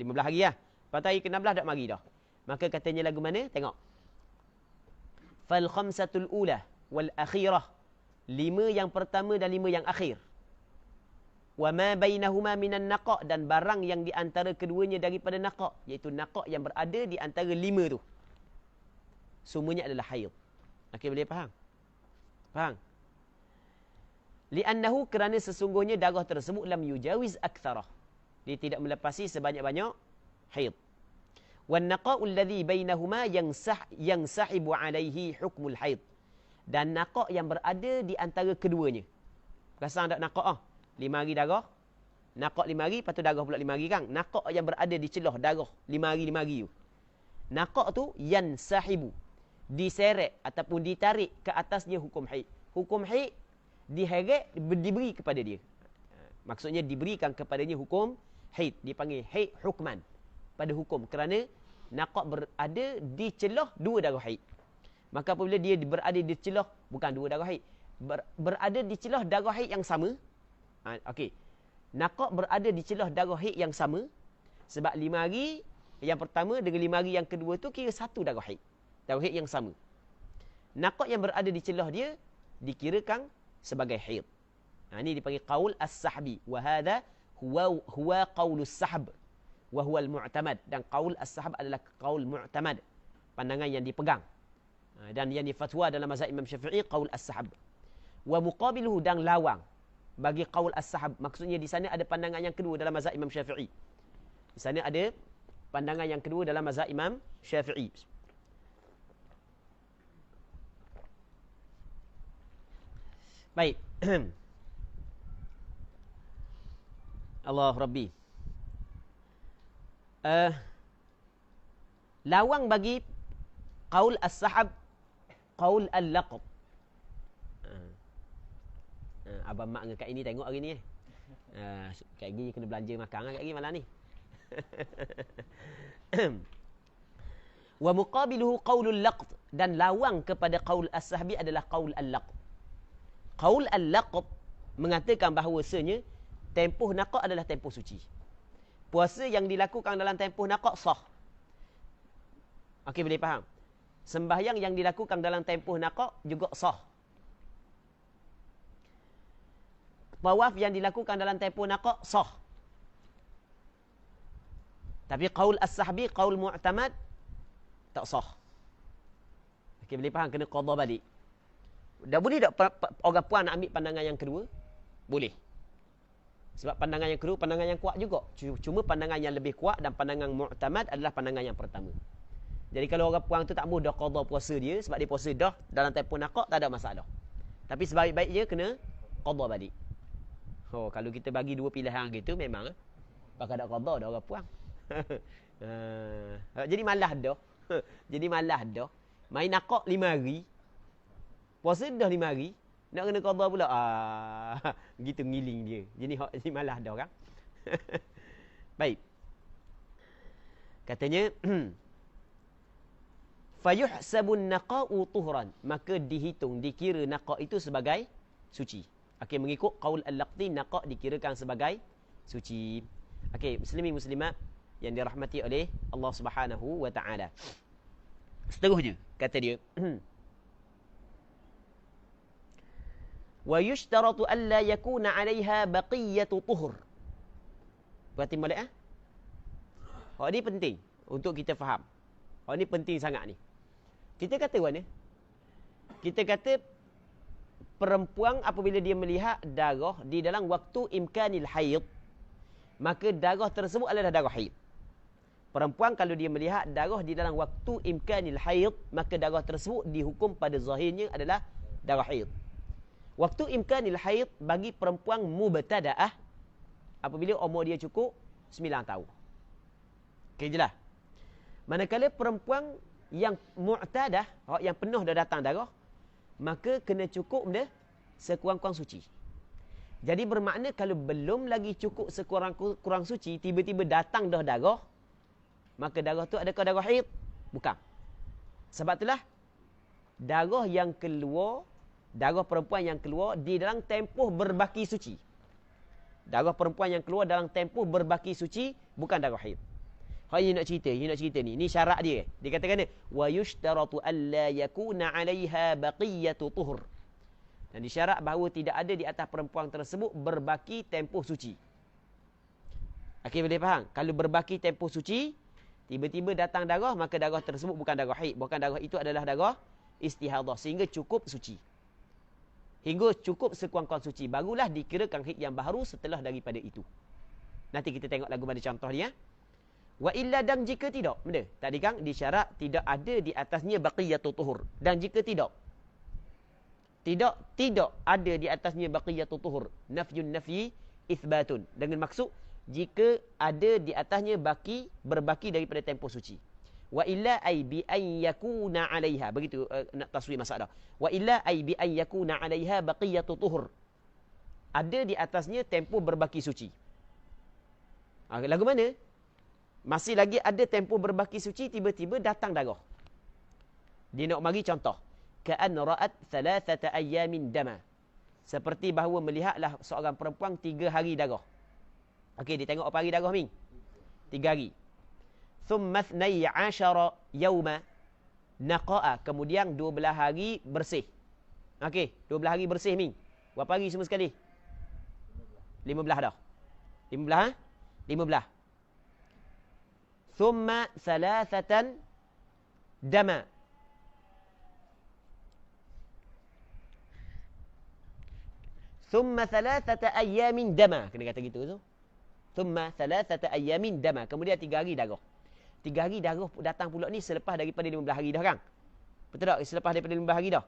Speaker 1: 15 hari lah. Lepas tu hari ke-16 dah mari dah. Maka katanya lagu mana? Tengok. Fal khamsatul ula wal akhirah. 5 yang pertama dan 5 yang akhir. Wa ma bainahuma minan naqa', dan barang yang di antara keduanya daripada naqa', iaitu naqa' yang berada di antara 5 tu. Semuanya adalah haid. Okey, boleh faham? Faham? Li'annahu, kerana sesungguhnya darah tersebut lam yujawiz aktsarah, dia tidak melepasi sebanyak-banyak haid. Wan naqa'ul ladzi bainahuma yansahibu alaihi hukmul haid, dan naqa' yang berada di antara keduanya. Perasan tak naqa'? 5 hari darah, naqa' 5 hari, lepas tu darah pula 5 hari kan? Naqa' yang berada di celah darah 5 hari 5 hari tu. Naqa' tu yansahibu, diseret ataupun ditarik ke atasnya hukum haid. Hukum haid diheret, diberi kepada dia. Maksudnya diberikan kepadanya hukum haid. Dipanggil haid hukman, pada hukum, kerana naqa' berada di celah 2 darah haid. Maka apabila dia berada di celah, bukan 2 darah haid, berada di celah darah haid yang sama. Okey, naqa' berada di celah darah haid yang sama, sebab 5 hari yang pertama dengan 5 hari yang kedua tu kira 1 darah haid. Darah haid yang sama. Naqa' yang berada di celah dia dikirakan sebagai haid. Ini dipanggil qaul as-sahbi. Wa hadha huwa qaulus sahb wa huwa al-mu'tamad. Dan qaul as-sahb adalah qaul mu'tamad, pandangan yang dipegang. Dan yang difatwa dalam mazhab Imam Syafi'i qaul as-sahb. Wa muqabiluhu, dan lawang bagi qaul as-sahb. Maksudnya di sana ada pandangan yang kedua dalam mazhab Imam Syafi'i. Di sana ada pandangan yang kedua dalam mazhab Imam Syafi'i. Baik. Allah Rabbi. Lawang bagi qaul as-sahab, qaul al-laqab. Abang mak dengan Kak ini tengok hari ni. Kak Igi kena belanja makan Kak Igi malam ni. Wa muqabiluhu qaulul laqd, dan lawang kepada qaul as-sahbi adalah qaul al-laqd. Qaul al-laqd mengatakan bahawasanya tempoh naqah adalah tempoh suci. Puasa yang dilakukan dalam tempoh naqah sah. Okey, boleh faham? Sembahyang yang dilakukan dalam tempoh naqah juga sah. Tawaf yang dilakukan dalam tempoh naqah sah. Tapi qaul as-sahbi, qaul mu'tamad tak sah. Okey, boleh faham? Kena qada balik. Dah boleh tak orang puan nak ambil pandangan yang kedua? Boleh. Sebab pandangan yang kedua, pandangan yang kuat juga. Cuma pandangan yang lebih kuat dan pandangan mu'tamad adalah pandangan yang pertama. Jadi kalau orang puang tu tak mudah qada puasa dia, sebab dia puasa dah dalam tempoh naqah, tak ada masalah. Tapi sebaik-baiknya kena qada balik. Oh, kalau kita bagi dua pilihan gitu, memang pakai nak qada dah orang puang. Jadi malas dah. Jadi malas dah. Main naqah 5 hari. Puasa dah 5 hari. Nak kena qada pula. Gitu ngiling dia. Jadi malas dah orang. Baik. Katanya fayuhsabun naqa'u tuhran, maka dihitung, dikira naqa' itu sebagai suci. Okey, mengikut qaul al-laqdi, naqa' dikirakan sebagai suci. Okey, muslimin muslimat yang dirahmati oleh Allah Subhanahu wa taala. Seterusnya kata dia wa yushtaratu alla yakuna 'alayha baqiyatu tuhur. Berarti balik Hak ni penting untuk kita faham. Hak ni penting sangat ni. Kita kata mana? Kita kata perempuan apabila dia melihat darah di dalam waktu imkanil haid, maka darah tersebut adalah darah haid. Perempuan kalau dia melihat darah di dalam waktu imkanil haid, maka darah tersebut dihukum pada zahirnya adalah darah haid. Waktu imkanil haid bagi perempuan mubtada'ah apabila umur dia cukup 9 tahun. Okey jelas. Manakala perempuan yang mu'tadah, yang penuh dah datang darah, maka kena cukup dia sekurang-kurang suci. Jadi bermakna kalau belum lagi cukup sekurang-kurang suci, tiba-tiba datang dah darah, maka darah tu adakah darah haid? Bukan. Sebab itulah darah yang keluar, darah perempuan yang keluar di dalam tempoh berbaki suci. Darah perempuan yang keluar dalam tempoh berbaki suci bukan darah haid. Ini nak cerita ni. Ni syarat dia. Dia katakan ni, wa yushtaratu alla yakuna 'alayha baqiyatu tuhur. Dan disyarat bahawa tidak ada di atas perempuan tersebut berbaki tempoh suci. Okey, boleh faham? Kalau berbaki tempoh suci, tiba-tiba datang darah, maka darah tersebut bukan darah haid. Bukan darah itu adalah darah istihadah. Sehingga cukup suci. Hingga cukup sekurang-kurang suci. Barulah dikirakan haid yang baru setelah daripada itu. Nanti kita tengok lagu mana contoh dia. Wa illa, dan jika tidak. Benda? Tadi kan disyarat tidak ada di atasnya baqiyatu tuhur. Dan jika tidak. Tidak ada di atasnya baqiyatu tuhur. Nafyun nafyi ithbatun. Dengan maksud, jika ada di atasnya berbaki daripada tempoh suci. Wa illa ay bi an yakuna 'alayha. Begitu nak taswir masalah. Wa illa ay bi an yakuna 'alayha baqiyatu tuhur. Ada di atasnya tempoh berbaki suci. Lagu mana? Masih lagi ada tempoh berbaki suci, tiba-tiba datang darah. Dia nak bagi contoh. Ka'an ra'at 3 ayyamin dama. Seperti bahawa melihatlah seorang perempuan 3 hari darah. Okey, dia tengok apa hari darah, Ming? 3 hari. Thumma 12 yawma naqa'a. Kemudian 12 hari bersih. Okey, 12 hari bersih, Ming. Berapa hari semua sekali? 15 dah. 15 15. Thumma 3 dama. Thumma 3 ayyamin dama. Kena kata gitu tu. Thumma 3 ayyamin dama. Kemudian 3 hari darah. 3 hari darah datang pula ni selepas daripada 15 hari dah kan? Betul tak? Selepas daripada 15 hari dah.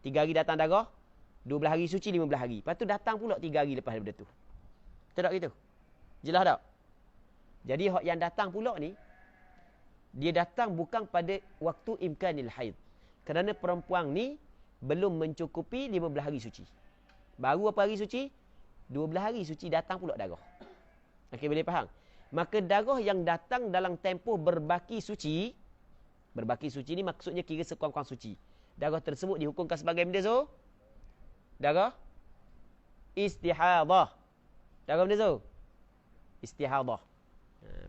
Speaker 1: 3 hari datang darah. 12 hari suci, 15 hari. Lepas tu datang pula 3 hari lepas daripada tu. Betul tak gitu? Jelas tak? Jadi hak yang datang pula ni, dia datang bukan pada waktu imkanil haid. Kerana perempuan ni belum mencukupi 15 hari suci. Baru apa hari suci? 12 hari suci datang pula darah. Okey, boleh faham? Maka darah yang datang dalam tempoh berbaki suci ni maksudnya kira sekurang-kurang suci. Darah tersebut dihukumkan sebagai benda so? Darah istihadah. Darah benda so? Istihadah.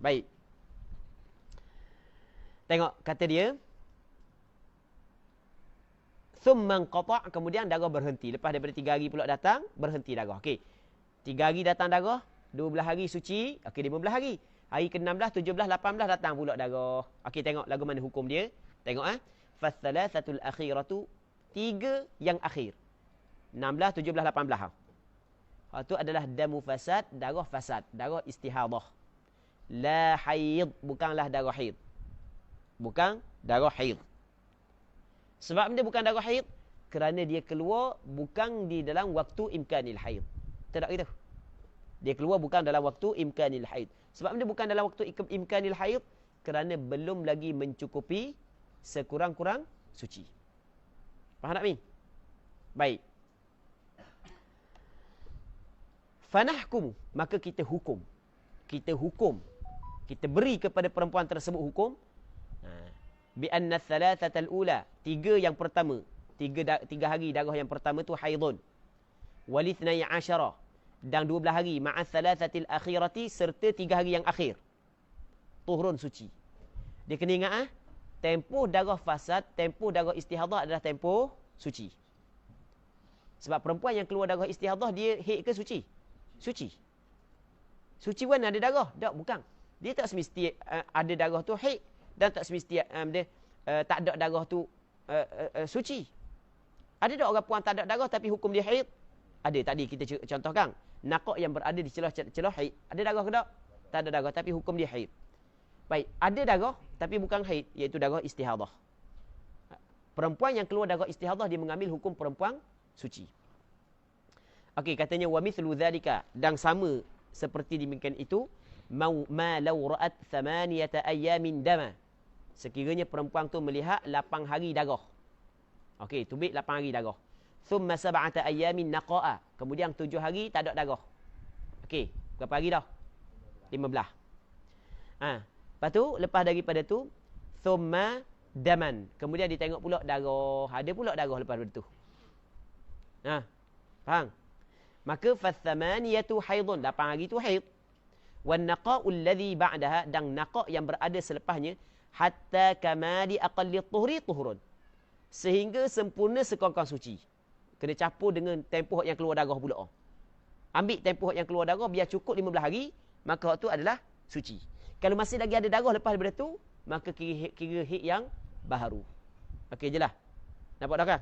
Speaker 1: Baik. Tengok kata dia. Thumma qata', kemudian darah berhenti. Lepas daripada 3 hari pula datang, berhenti darah. Okey. 3 hari datang darah, 12 hari suci, okey 15 hari. Hari ke-16, 17, 18 datang pula darah. Okey, tengok lagu mana hukum dia. Tengok Fathalathatul akhiratu, 3 yang akhir. 16, 17, 18. Itu adalah damu fasad, darah fasad, darah istihadah. La haid, bukanlah darah haid. Bukan darah haid. Sebab dia bukan darah haid, kerana dia keluar bukan di dalam waktu imkanil haid. Tak gitu. Dia keluar bukan dalam waktu imkanil haid. Sebab dia bukan dalam waktu imkanil haid, kerana belum lagi mencukupi sekurang-kurang suci. Faham tak, Min? Baik. Fanahkum, maka kita hukum. Kita hukum. Kita beri kepada perempuan tersebut hukum. Bi anna thalathatal ula, 3 yang pertama, 3 hari darah yang pertama tu haidun. Walithna ashara, dan 12 hari ma'a thalathatil akhirati, serta 3 hari yang akhir. Tuhurun suci. Dia kena ingat tempoh darah fasad, tempoh darah istihadah adalah tempoh suci. Sebab perempuan yang keluar darah istihadah, dia haid ke suci? Suci. Suci pun ada darah? Tak, bukan. Dia tak semesti ada darah tu haid, dan tak semesti tak ada darah tu suci. Ada tak orang puan tak ada darah tapi hukum dia haid? Ada, tadi kita contohkan. Naqaq yang berada di celah haid, ada darah ke tak? Tak ada darah tapi hukum dia haid. Baik, ada darah tapi bukan haid, iaitu darah istihadah. Perempuan yang keluar darah istihadah, dia mengambil hukum perempuan suci. Okey, katanya wa mithlu dzalika, dan sama seperti demikian itu, ma law ra'at 8 ayamin dama, sekiranya perempuan tu melihat 8 hari darah. Okey, tubik 8 hari darah. Thumma 7 ayamin naqa'a, kemudian 7 hari tak ada darah. Okey, berapa hari dah? 15. Lepas tu, lepas daripada tu, thumma daman, kemudian ditengok pula darah. Ada pula darah lepas daripada tu. Faham? Maka fathamaniyatu haidun, 8 hari tu haid. Wan naqa'u alladhi ba'daha, dan naqa' yang berada selepasnya, hatta kamali aqalli tuhri tuhurun, sehingga sempurna sekurang-kurang suci. Kena campur dengan tempoh yang keluar darah pula. Ambil tempoh yang keluar darah, biar cukup 15 hari, maka waktu adalah suci. Kalau masih lagi ada darah lepas daripada tu, maka kira haid yang baharu. Okey je lah. Nampak dah kan?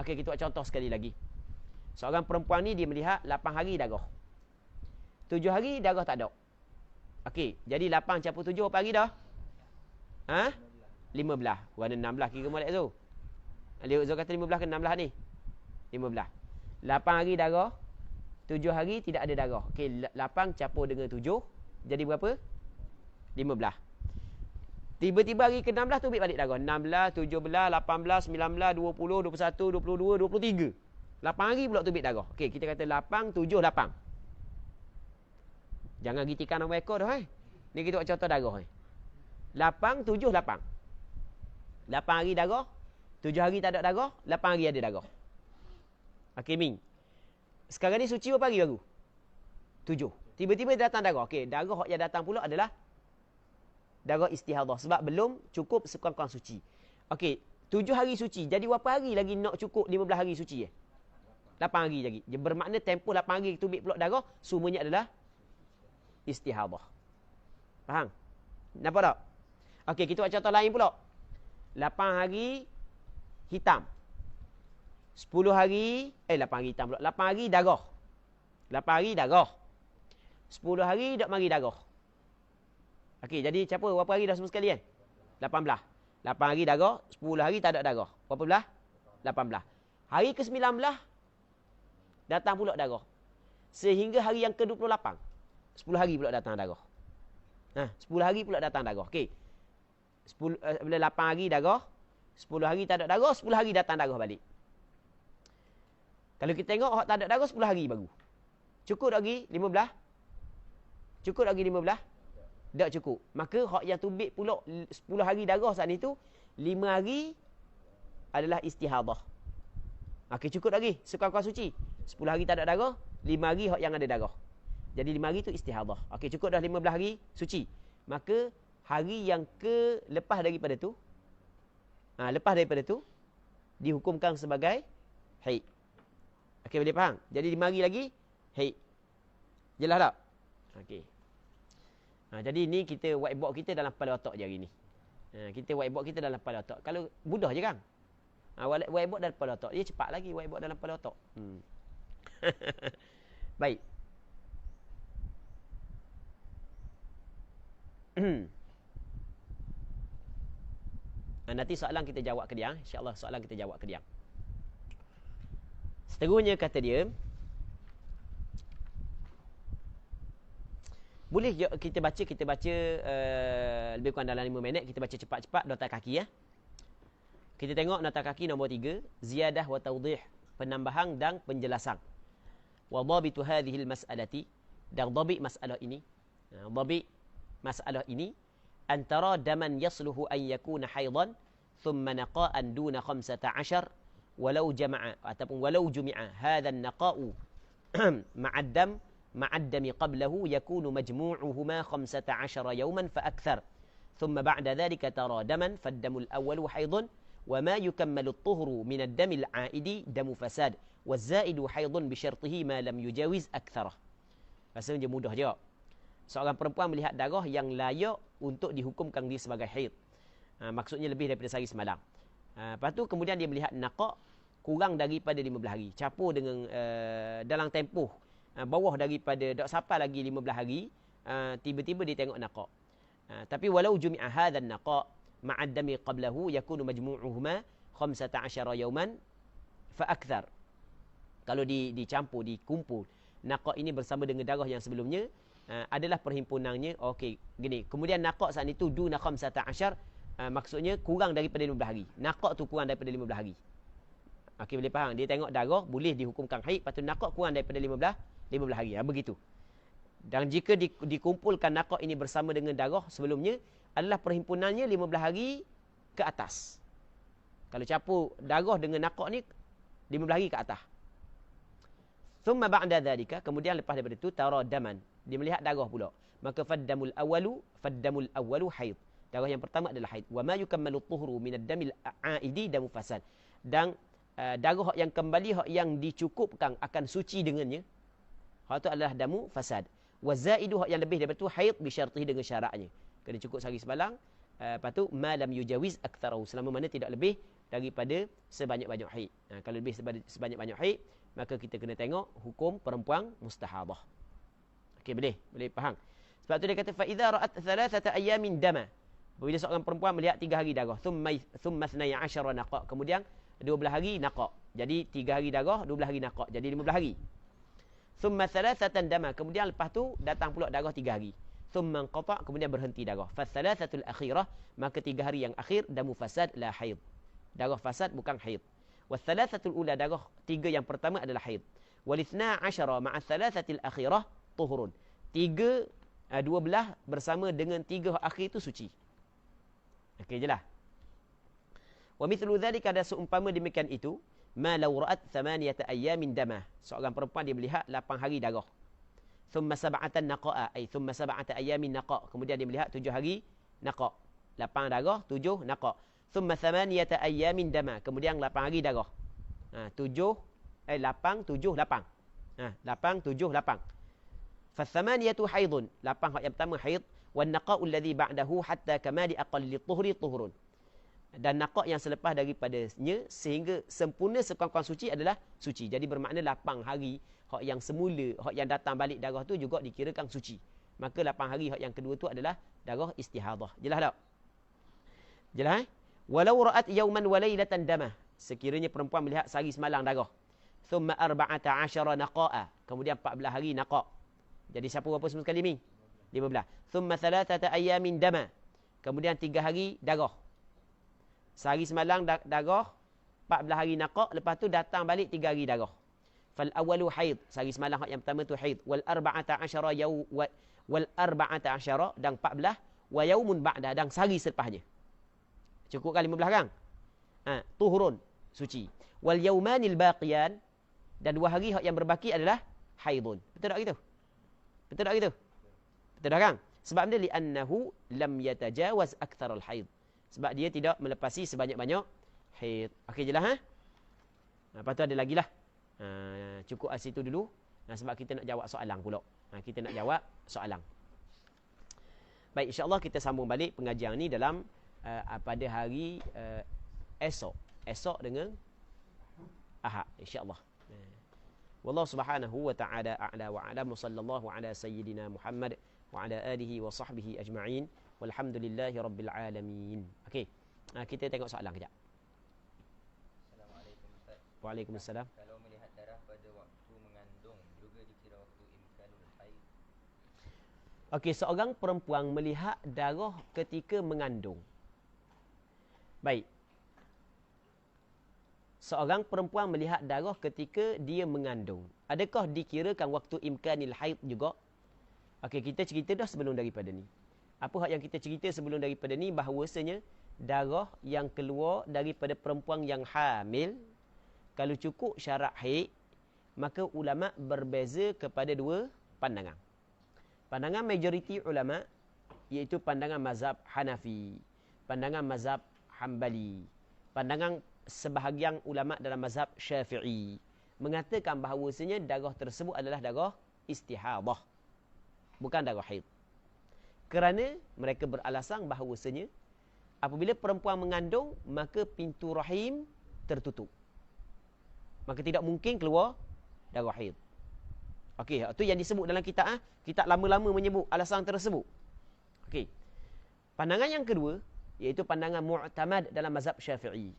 Speaker 1: Okey, kita buat contoh sekali lagi. Seorang perempuan ni dia melihat 8 hari darah. 7 hari darah tak ada. Okey, jadi 8 campur 7 berapa hari dah? 15. Warna 16 kira molek tu. Dia Zul kata 15 ke 16 ni? 15. 8 hari darah, 7 hari tidak ada darah. Okey, 8 campur dengan 7 jadi berapa? 15. Tiba-tiba hari ke-16 tu ambil balik darah. 16, 17, 18, 19, 20, 21, 22, 23. 8 hari pula tu ambil darah. Okey, kita kata 8, 7, 8. Jangan gitikan nombor ekor dah. Ni kita buat contoh darah. 8, 7, 8. 8 hari darah, 7 hari tak ada darah, 8 hari ada darah. Okey, Ming. Sekarang ni suci berapa hari baru? 7. Tiba-tiba datang darah. Okey, darah yang datang pula adalah darah istihadah. Sebab belum cukup sekurang-kurang suci. Okey, 7 hari suci. Jadi berapa hari lagi nak cukup 15 hari suci? 8 hari lagi. Dia bermakna tempoh 8 hari tubik pula darah, semuanya adalah istihadah. Faham? Nampak tak? Okey, kita buat contoh lain pula. 8 hari hitam. 10 hari, 8 hari hitam pula. 8 hari darah. 8 hari darah. 10 hari tak mari darah. Okey, jadi berapa hari dah semua sekali kan? 18. 8 hari darah, 10 hari tak ada darah. Berapa belah? 18. Hari ke-19 datang pula darah. Sehingga hari yang ke-28. 10 hari pula datang darah. 10 hari pula datang darah. Okey. 8 hari darah, 10 hari tak ada darah, 10 hari datang darah balik. Kalau kita tengok hak tak ada darah 10 hari baru. Cukup lagi 15? Cukup lagi 15? Tak cukup. Maka hak yang tubik pula 10 hari darah saat itu, 5 hari adalah istihadah. Okey, cukup lagi sekurang-kurang suci. 10 hari tak ada darah, 5 hari hak yang ada darah. Jadi 5 hari tu istihadah. Okey, cukup dah 15 hari suci. Maka hari yang lepas daripada tu, dihukumkan sebagai haid. Okey, boleh faham? Jadi 5 hari lagi haid. Jelas tak? Okey. Jadi ni kita whiteboard kita dalam kepala otak je hari ni. Kita whiteboard kita dalam kepala otak. Kalau mudah je kan? Whiteboard dalam kepala otak. Dia cepat lagi whiteboard dalam kepala otak. Baik. Nanti soalan kita jawab ke dia. InsyaAllah soalan kita jawab ke dia. Seterusnya kata dia, boleh kita baca lebih kurang dalam 5 minit. Kita baca cepat-cepat nota kaki ya. Kita tengok nota kaki nombor 3, ziyadah wa tawdih, penambahan dan penjelasan. Wa dhabitu hadhihi al-mas'alati, dan dhabit masalah ini. Dhabit masalah ini antara daman yasluhu an yakuna haidan thumma naqa'an duna 15 walau jama'a ataupun walau jumi'a hadha an-naqa'u ma'addam ma'addami qablahu yakunu majmu'uhuma 15 yawman fa akthar thumma ba'da dhalika tara daman fad-damu al-awwalu haidun wa ma yukammalu at-tuhru min ad-dami al-'aidi damu fasad waz-za'idu haidun bi syartihi ma lam yujawiz akthara. Rasanya mudah je. Seorang perempuan melihat darah yang layak untuk dihukumkan dia sebagai haid. Maksudnya lebih daripada sehari semalam. Lepas tu kemudian dia melihat naqak kurang daripada 15 hari. Capur dengan dalam tempoh bawah daripada tak sampai lagi 15 hari, tiba-tiba dia tengok naqak. Tapi walau jumi'a hadzal naqak ma'addami qablahu yakunu majmu'uhuma 15 yawman fa akthar. Kalau dicampur, dikumpul naqak ini bersama dengan darah yang sebelumnya, adalah perhimpunannya okey gini. Kemudian naqak saat itu duna 15, maksudnya kurang daripada 15 hari. Naqak tu kurang daripada 15 hari. Okey, boleh faham? Dia tengok darah boleh dihukumkan haid, lepas tu naqak kurang daripada 15 hari. Begitu. Dan jika dikumpulkan naqak ini bersama dengan darah sebelumnya, adalah perhimpunannya 15 hari ke atas. Kalau capur darah dengan naqak ni 15 hari ke atas. Thumma ba'da dhalika, kemudian lepas daripada itu tara daman, dia melihat darah pula. Maka faddamul awwalu haid. Darah yang pertama adalah haid. Wa ma yukammalu at-tuhru min ad-damil a'idi damu fasad. Dan darah yang kembali, hak yang dicukupkan akan suci dengannya, hak itu adalah damu fasad. Wa zaidu, hak yang lebih daripada itu haid bi syartihi, dengan syaratnya. Kena cukup sehari semalam. Lepas tu ma lam yujawiz aktsarahu, selama mana tidak lebih daripada sebanyak-banyak haid. Kalau lebih sebanyak-banyak haid, maka kita kena tengok hukum perempuan mustahadah. Okey, boleh faham. Sebab tu dia kata fa idza ra'at thalathata ayamin dama, apabila seorang perempuan melihat 3 hari darah, thumma 12 naqa, kemudian 12 hari naqa. Jadi 3 hari darah, 12 hari naqa, jadi 15 hari. Thumma thalathatan dama, kemudian lepas tu datang pula darah 3 hari. Thumma qata', kemudian berhenti darah. Fa thalathatul akhirah, maka 3 hari yang akhir damu fasad la haid. Darah fasad bukan haid. Wa thalathatul ula, darah 3 yang pertama adalah haid. Wal 12 ma'a thalathatil akhirah tuhurun. 12 bersama dengan 3 akhir itu suci. Okey jelas. Wa mithlu dhalika, ada seumpama demikian itu, ma law ra'at 8 ayamin dama, seorang perempuan dia melihat 8 hari darah. Thumma 7 naqa'a, ay thumma 7 ayamin naqa, kemudian dia melihat 7 hari naqa. 8 darah, 7 naqa. Thumma 8 ayamin dama, kemudian 8 hari darah. 8 7 8. 8 7 8. Fa-thamaniyatu haidun, 8 yang pertama haid, wan naqa'u alladhi ba'dahu hatta kamali aqalli tuhri tuhurun. Dan naqaq yang selepas daripadanya sehingga sempurna sekurang-kurang suci adalah suci. Jadi bermakna 8 hari hak yang semula, hak yang datang balik darah tu juga dikirakan suci. Maka 8 hari hak yang kedua tu adalah darah istihadah. Jelas tak? Jelas? Walau ra'at yawman wa lailatan damah, sekiranya perempuan melihat sehari semalam darah. thumma 14 naqa'a. Kemudian 14 hari naqa'. Jadi siapa berapa semua sekali mi? 15. Thumma 3 ayamin dama. Kemudian 3 hari darah. Sehari semalam darah, 14 hari naqa', lepas tu datang balik 3 hari darah. Fal awwalu haid, sehari semalam yang pertama tu haid. Wal 14 dan 14 wa yaumun ba'da dan sehari selepasnya. Cukup kan 15 orang? Tuhurun, suci. Wal yaumanil baqiyan, dan 2 hari yang berbaki adalah haidun. Betul tak gitu? Betul tak gitu? Betul tak kan? Sebab dia li'annahu lam yatajawaz aktsaral haid. Sebab dia tidak melepasi sebanyak-banyak haid. Okey jelas ha? Lepas tu ada lagi lah. Cukup kat situ dulu. Sebab kita nak jawab soalan pula. Kita nak jawab soalan. Baik, insya-Allah kita sambung balik pengajian ni dalam pada hari esok. Esok dengan Ahad, insya-Allah. Wallahu subhanahu wa ta'ala a'la wa a'lam. Sallallahu ala sayyidina Muhammad wa ala alihi wa sahbihi ajma'in. Walhamdulillahi rabbil alamin. Okey. Kita tengok soalan kejap.
Speaker 2: Assalamualaikum Ustaz.
Speaker 1: Waalaikumsalam.
Speaker 2: Kalau melihat darah pada waktu mengandung juga dikira waktu imkanul haid.
Speaker 1: Okey, seorang perempuan melihat darah ketika mengandung. Baik. Seorang perempuan melihat darah ketika dia mengandung. Adakah dikirakan waktu imkanil haid juga? Okey, kita cerita dah sebelum daripada ni. Apa hak yang kita cerita sebelum daripada ni, bahawasanya darah yang keluar daripada perempuan yang hamil, kalau cukup syarat haid, maka ulama berbeza kepada 2 pandangan. Pandangan majoriti ulama iaitu pandangan mazhab Hanafi, pandangan mazhab Hambali, pandangan sebahagian ulama dalam mazhab Syafi'i mengatakan bahawasanya darah tersebut adalah darah istihadah, bukan darah haid. Kerana mereka beralasan bahawasanya apabila perempuan mengandung, maka pintu rahim tertutup. Maka tidak mungkin keluar darah haid. Okey, itu yang disebut dalam kitab. Kitab lama-lama menyebut alasan tersebut. Okey. Pandangan yang kedua iaitu pandangan mu'tamad dalam mazhab Syafi'i.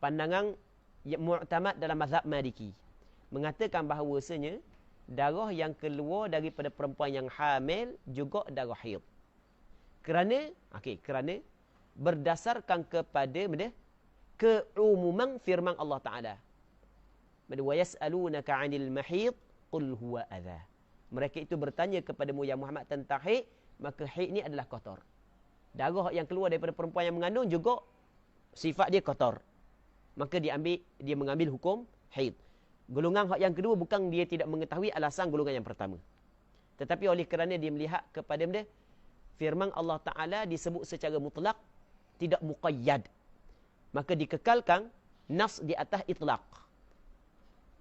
Speaker 1: Pandangan mu'tamad dalam mazhab Maliki mengatakan bahawasanya darah yang keluar daripada perempuan yang hamil juga darah haid. Kerana berdasarkan kepada keumuman firman Allah Taala. Wa yas'alunaka 'anil mahid qul huwa adha. Mereka itu bertanya kepadamu ya Muhammad tentang haid, maka haid ni adalah kotor. Darah yang keluar daripada perempuan yang mengandung juga sifat dia kotor. Maka dia mengambil hukum haid. Golongan hak yang kedua bukan dia tidak mengetahui alasan golongan yang pertama. Tetapi oleh kerana dia melihat kepada firman Allah Ta'ala disebut secara mutlak, tidak muqayyad, maka dikekalkan nas di atas itlaq.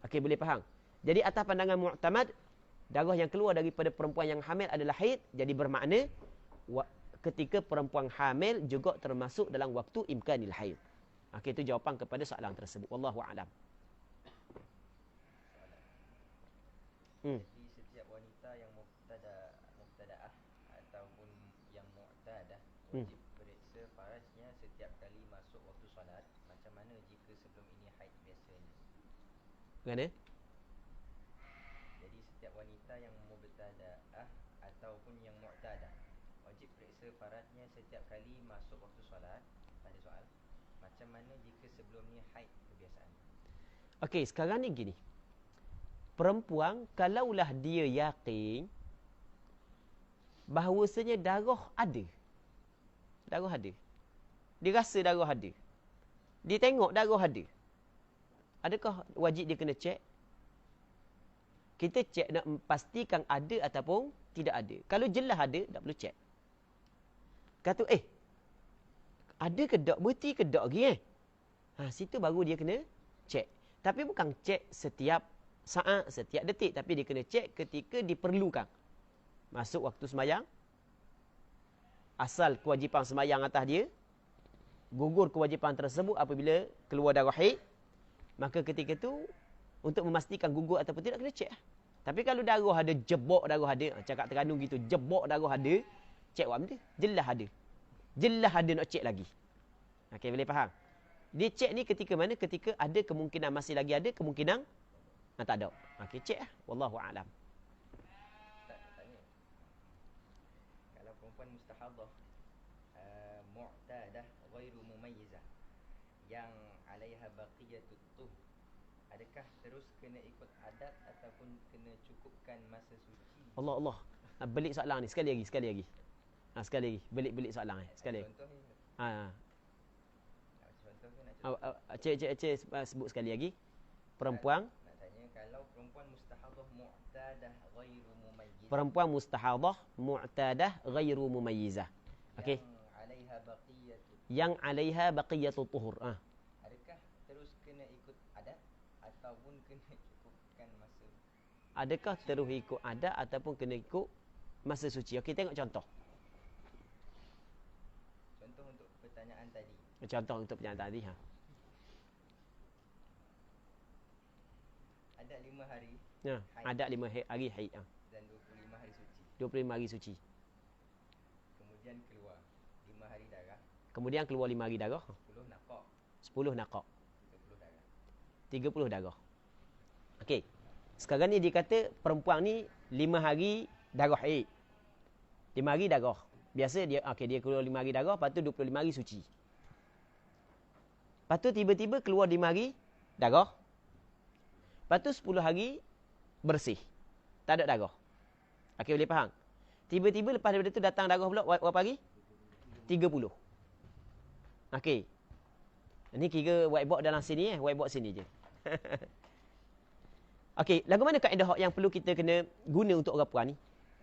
Speaker 1: Okey, boleh faham? Jadi atas pandangan mu'tamad, darah yang keluar daripada perempuan yang hamil adalah haid. Jadi bermakna ketika perempuan hamil juga termasuk dalam waktu imkanil haid. Okey, itu jawapan kepada soalan tersebut. Wallahu a'lam.
Speaker 2: Jadi setiap wanita yang mubtada'ah ataupun yang mu'tadah wajib periksa farajnya setiap kali masuk waktu solat. Macam mana jika sebelum ini haid biasanya?
Speaker 1: Bagaimana?
Speaker 2: Jadi setiap wanita yang mubtada'ah ataupun yang mu'tadah wajib periksa farajnya setiap kali masuk waktu solat. Ada soal. Macam mana jika sebelum ni haid kebiasaan?
Speaker 1: Okey, sekarang ni gini. Perempuan kalaulah dia yakin bahawasanya darah ada. Darah ada. Dia rasa darah ada. Dia tengok darah ada. Adakah wajib dia kena cek? Kita cek nak pastikan ada ataupun tidak ada. Kalau jelas ada, tak perlu cek. Kata, ada ke tak? Berhenti ke tak lagi situ baru dia kena cek. Tapi bukan cek setiap saat, setiap detik. Tapi dia kena cek ketika diperlukan. Masuk waktu sembahyang. Asal kewajipan sembahyang atas dia. Gugur kewajipan tersebut apabila keluar darah haid. Maka ketika itu, untuk memastikan gugur ataupun tidak, kena cek. Tapi kalau darah ada, jebok darah ada. Cakap Terengganu gitu, jebok darah ada. Cek buat benda. Jelas ada. Jelas ada nak cek lagi. Okey, boleh faham? Dia cek ni ketika mana? Ketika ada kemungkinan, masih lagi ada kemungkinan Tak ada. Okey, cek lah. Wallahu a'lam.
Speaker 2: Tak tanya. Kalau perempuan mustahadah mu'tadah ghairu mumayyizah yang 'alaiha baqiyatut tuh, adakah terus kena ikut adat ataupun kena cukupkan masa suci?
Speaker 1: Allah Allah. Belik soalan ni sekali lagi. Sekali lagi. Belik soalan ni. Sekali lagi.
Speaker 2: Contoh ni. Contoh ke nak contoh?
Speaker 1: Cik sebut sekali lagi. Perempuan
Speaker 2: Nak tanya kalau perempuan mustahadah mu'tadah ghairu mumayyizah.
Speaker 1: Perempuan mustahadah mu'tadah ghairu mumayyizah. Okey. Yang 'alaiha baqiyatut tuhur.
Speaker 2: Adakah terus kena ikut adat ataupun kena cukupkan masa?
Speaker 1: Adakah terus ikut adat ataupun kena ikut masa suci? Okey, tengok contoh.
Speaker 2: Contoh untuk pertanyaan tadi.
Speaker 1: Contoh untuk pernyataan tadi.
Speaker 2: Ada 5 hari.
Speaker 1: Ada 5 hari haid.
Speaker 2: Dan 25 hari suci.
Speaker 1: 25 hari suci.
Speaker 2: Kemudian keluar 5 hari darah.
Speaker 1: Kemudian keluar 5 hari darah.
Speaker 2: 10 naqaq.
Speaker 1: 10 naqaq.
Speaker 2: 30 darah.
Speaker 1: 30 darah. Okey. Sekarang ni dia kata perempuan ni 5 hari darah haid. 5 hari darah. Biasa dia dia keluar 5 hari darah, lepas tu 25 hari suci. Lepas tu tiba-tiba keluar 5 hari darah. Lepas tu 10 hari bersih. Tak ada darah. Okey, boleh faham? Tiba-tiba lepas daripada tu datang darah pula berapa hari? 30. Okey. Ini kira whiteboard dalam sini whiteboard sini je. Okey, lagu mana kaedah yang perlu kita kena guna untuk orang puan ni?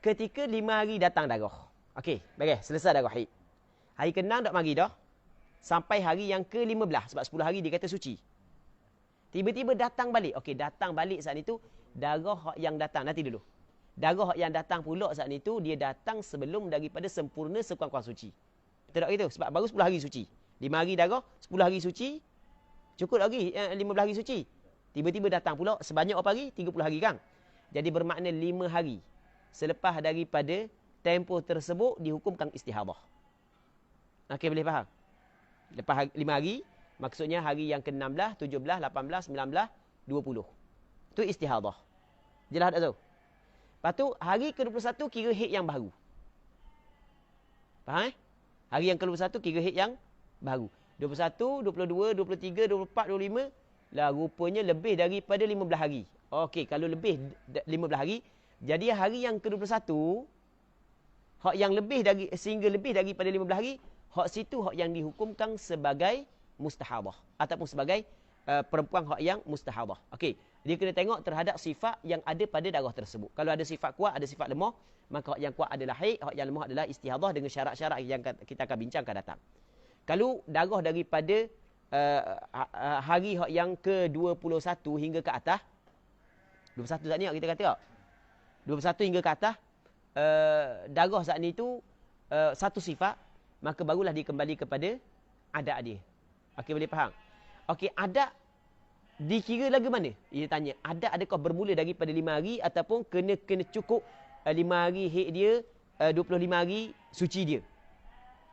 Speaker 1: Ketika 5 hari datang darah. Okey, baik, selesai darah haid. Hari ke-6 dak mari dah. Sampai hari yang ke-15 sebab 10 hari dia kata suci. Tiba-tiba datang balik. Okey, datang balik saat itu darah yang datang nanti dulu. Darah yang datang pula saat itu dia datang sebelum daripada sempurna sekurang-kurang suci. Betul tak gitu? Sebab baru 10 hari suci. 5 hari darah, 10 hari suci. Cukup lagi 15 hari suci. Tiba-tiba datang pula sebanyak apa hari? 30 hari kan? Jadi bermakna 5 hari selepas daripada tempoh tersebut dihukumkan istihadah. Okey, boleh faham? Lepas 5 hari, maksudnya hari yang ke-16, 17, 18, 19, 20. Itu istihadah. Jelas tak tu? Lepas tu, hari ke-21 kira haid yang baru. Faham Hari yang ke-21 kira haid yang baru. 21, 22, 23, 24, 25. Lah rupanya lebih daripada 15 hari. Okey, kalau lebih 15 hari, jadi hari yang ke-21, hak yang lebih dari sehingga lebih daripada 15 hari, hak situ hak yang dihukumkan sebagai mustahadah ataupun sebagai perempuan hak yang mustahadah. Okey, dia kena tengok terhadap sifat yang ada pada darah tersebut. Kalau ada sifat kuat, ada sifat lemah, maka hak yang kuat adalah haid, hak yang lemah adalah istihadah dengan syarat-syarat yang kita akan bincangkan datang. Kalau darah daripada hari hak yang ke-21 hingga ke atas, 21 saat ni kita kata tak? 21 hingga ke atas, darah saat ni tu satu sifat, maka barulah dia kembali kepada adat dia. Okey, boleh faham? Okey, adat dikira lagu mana? Dia tanya, adat adakah bermula daripada 5 hari ataupun kena cukup 5 hari haid dia, 25 hari suci dia.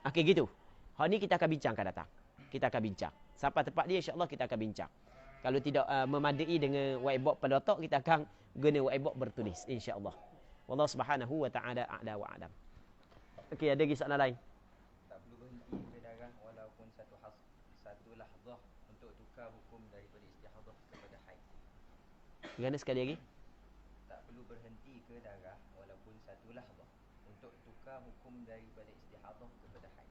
Speaker 1: Okey, gitu. Hal ni kita akan bincangkan datang. Kita akan bincang. Sampai tempat dia insya-Allah kita akan bincang. Kalau tidak memadai dengan whiteboard pada otak, kita akan guna whiteboard bertulis insya-Allah. Wallahu subhanahu wa ta'ala a'la wa a'lam. Okey, ada lagi soalan lain?
Speaker 2: Tak perlu berhenti ke darah walaupun satu lahzah untuk tukar hukum daripada istihadah kepada haid.
Speaker 1: Gimana sekali lagi?
Speaker 2: Tak perlu berhenti ke darah walaupun satu lahzah untuk tukar hukum daripada istihadah kepada haid.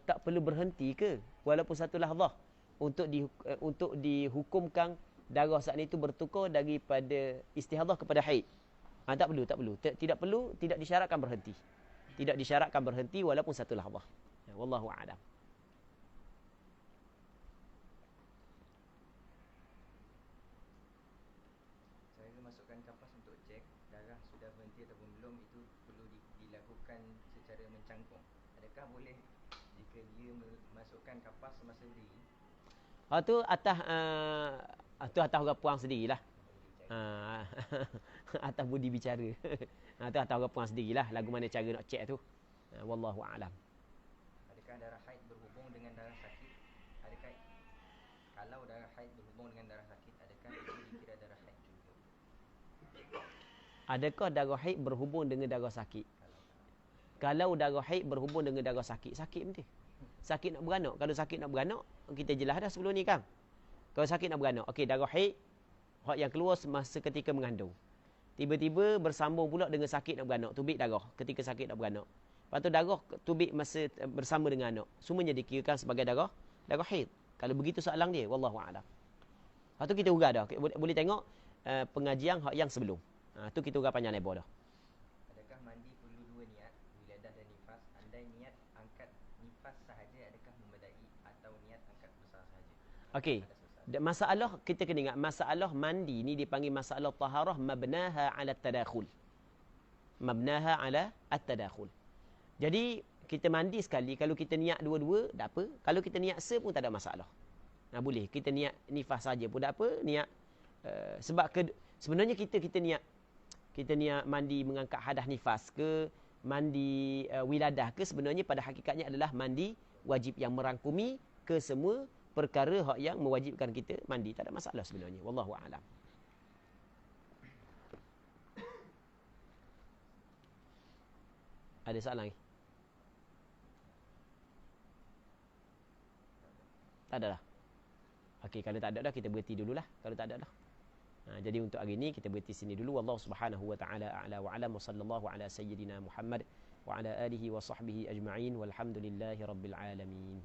Speaker 1: Tak perlu berhenti ke walaupun satu lahzah untuk dihukumkan darah saat itu bertukar daripada istihadah kepada haid. Tak perlu. Tidak perlu, tidak disyaratkan berhenti. Tidak disyaratkan berhenti walaupun satu lahzah. Wallahu a'lam.
Speaker 2: Saya masukkan kapas untuk cek darah sudah berhenti ataupun belum, itu perlu dilakukan secara mencangkung. Adakah boleh jika dia masukkan kapas semasa berdiri?
Speaker 1: Tu atas orang puang sendirilah. Atas budi bicara. Tu atas orang puang sendirilah lagu mana cara nak cek tu. Wallahu a'lam.
Speaker 2: Adakah darah haid berhubung dengan darah sakit? Adakah kalau darah haid berhubung dengan darah sakit, adakah itu dikira darah haid?
Speaker 1: Adakah darah haid berhubung dengan darah sakit? Kalau darah haid berhubung dengan darah sakit, sakit mesti. Sakit nak beranak. Kalau sakit nak beranak, kita jelas dah sebelum ni kan. Kalau sakit nak beranak, okey, darah haid hak yang keluar semasa ketika mengandung. Tiba-tiba bersambung pula dengan sakit nak beranak, tubik darah ketika sakit nak beranak. Lepas tu darah tubik masa bersama dengan anak. Semuanya dikirakan sebagai darah haid. Kalau begitu soalan dia, wallahu a'lam. Lepas tu kita urah dah. Boleh tengok pengajian hak yang sebelum. Tu kita urah panjang lebar dah.
Speaker 2: Adakah mandi perlu dua niat, wiladah dan nifas? Andai niat angkat nifas sahaja, adakah memadai atau niat angkat besar sahaja?
Speaker 1: Okey. Masalah kita kena ingat, masalah mandi ni dipanggil masalah taharah mabnaha ala tadakhul. Mabnaha ala at-tadakhul. Jadi kita mandi sekali, kalau kita niat dua-dua tak apa. Kalau kita niat pun tak ada masalah. Boleh. Kita niat nifas saja pun tak apa. Niat sebab sebenarnya kita niat mandi mengangkat hadas nifas ke, mandi wiladah ke, sebenarnya pada hakikatnya adalah mandi wajib yang merangkumi ke semua perkara hak yang mewajibkan kita mandi. Tak ada masalah sebenarnya. Wallahu a'lam. Ada soalan lagi? Tak ada dah. Okey, kalau tak ada dah kita berhenti dululah. Kalau tak ada dah. Jadi untuk hari ini kita berhenti sini dulu. Wallahu subhanahu wa ta'ala a'la wa a'lam wa sallallahu ala sayyidina Muhammad wa ala alihi wa sahbihi ajma'in walhamdulillahi rabbil alamin.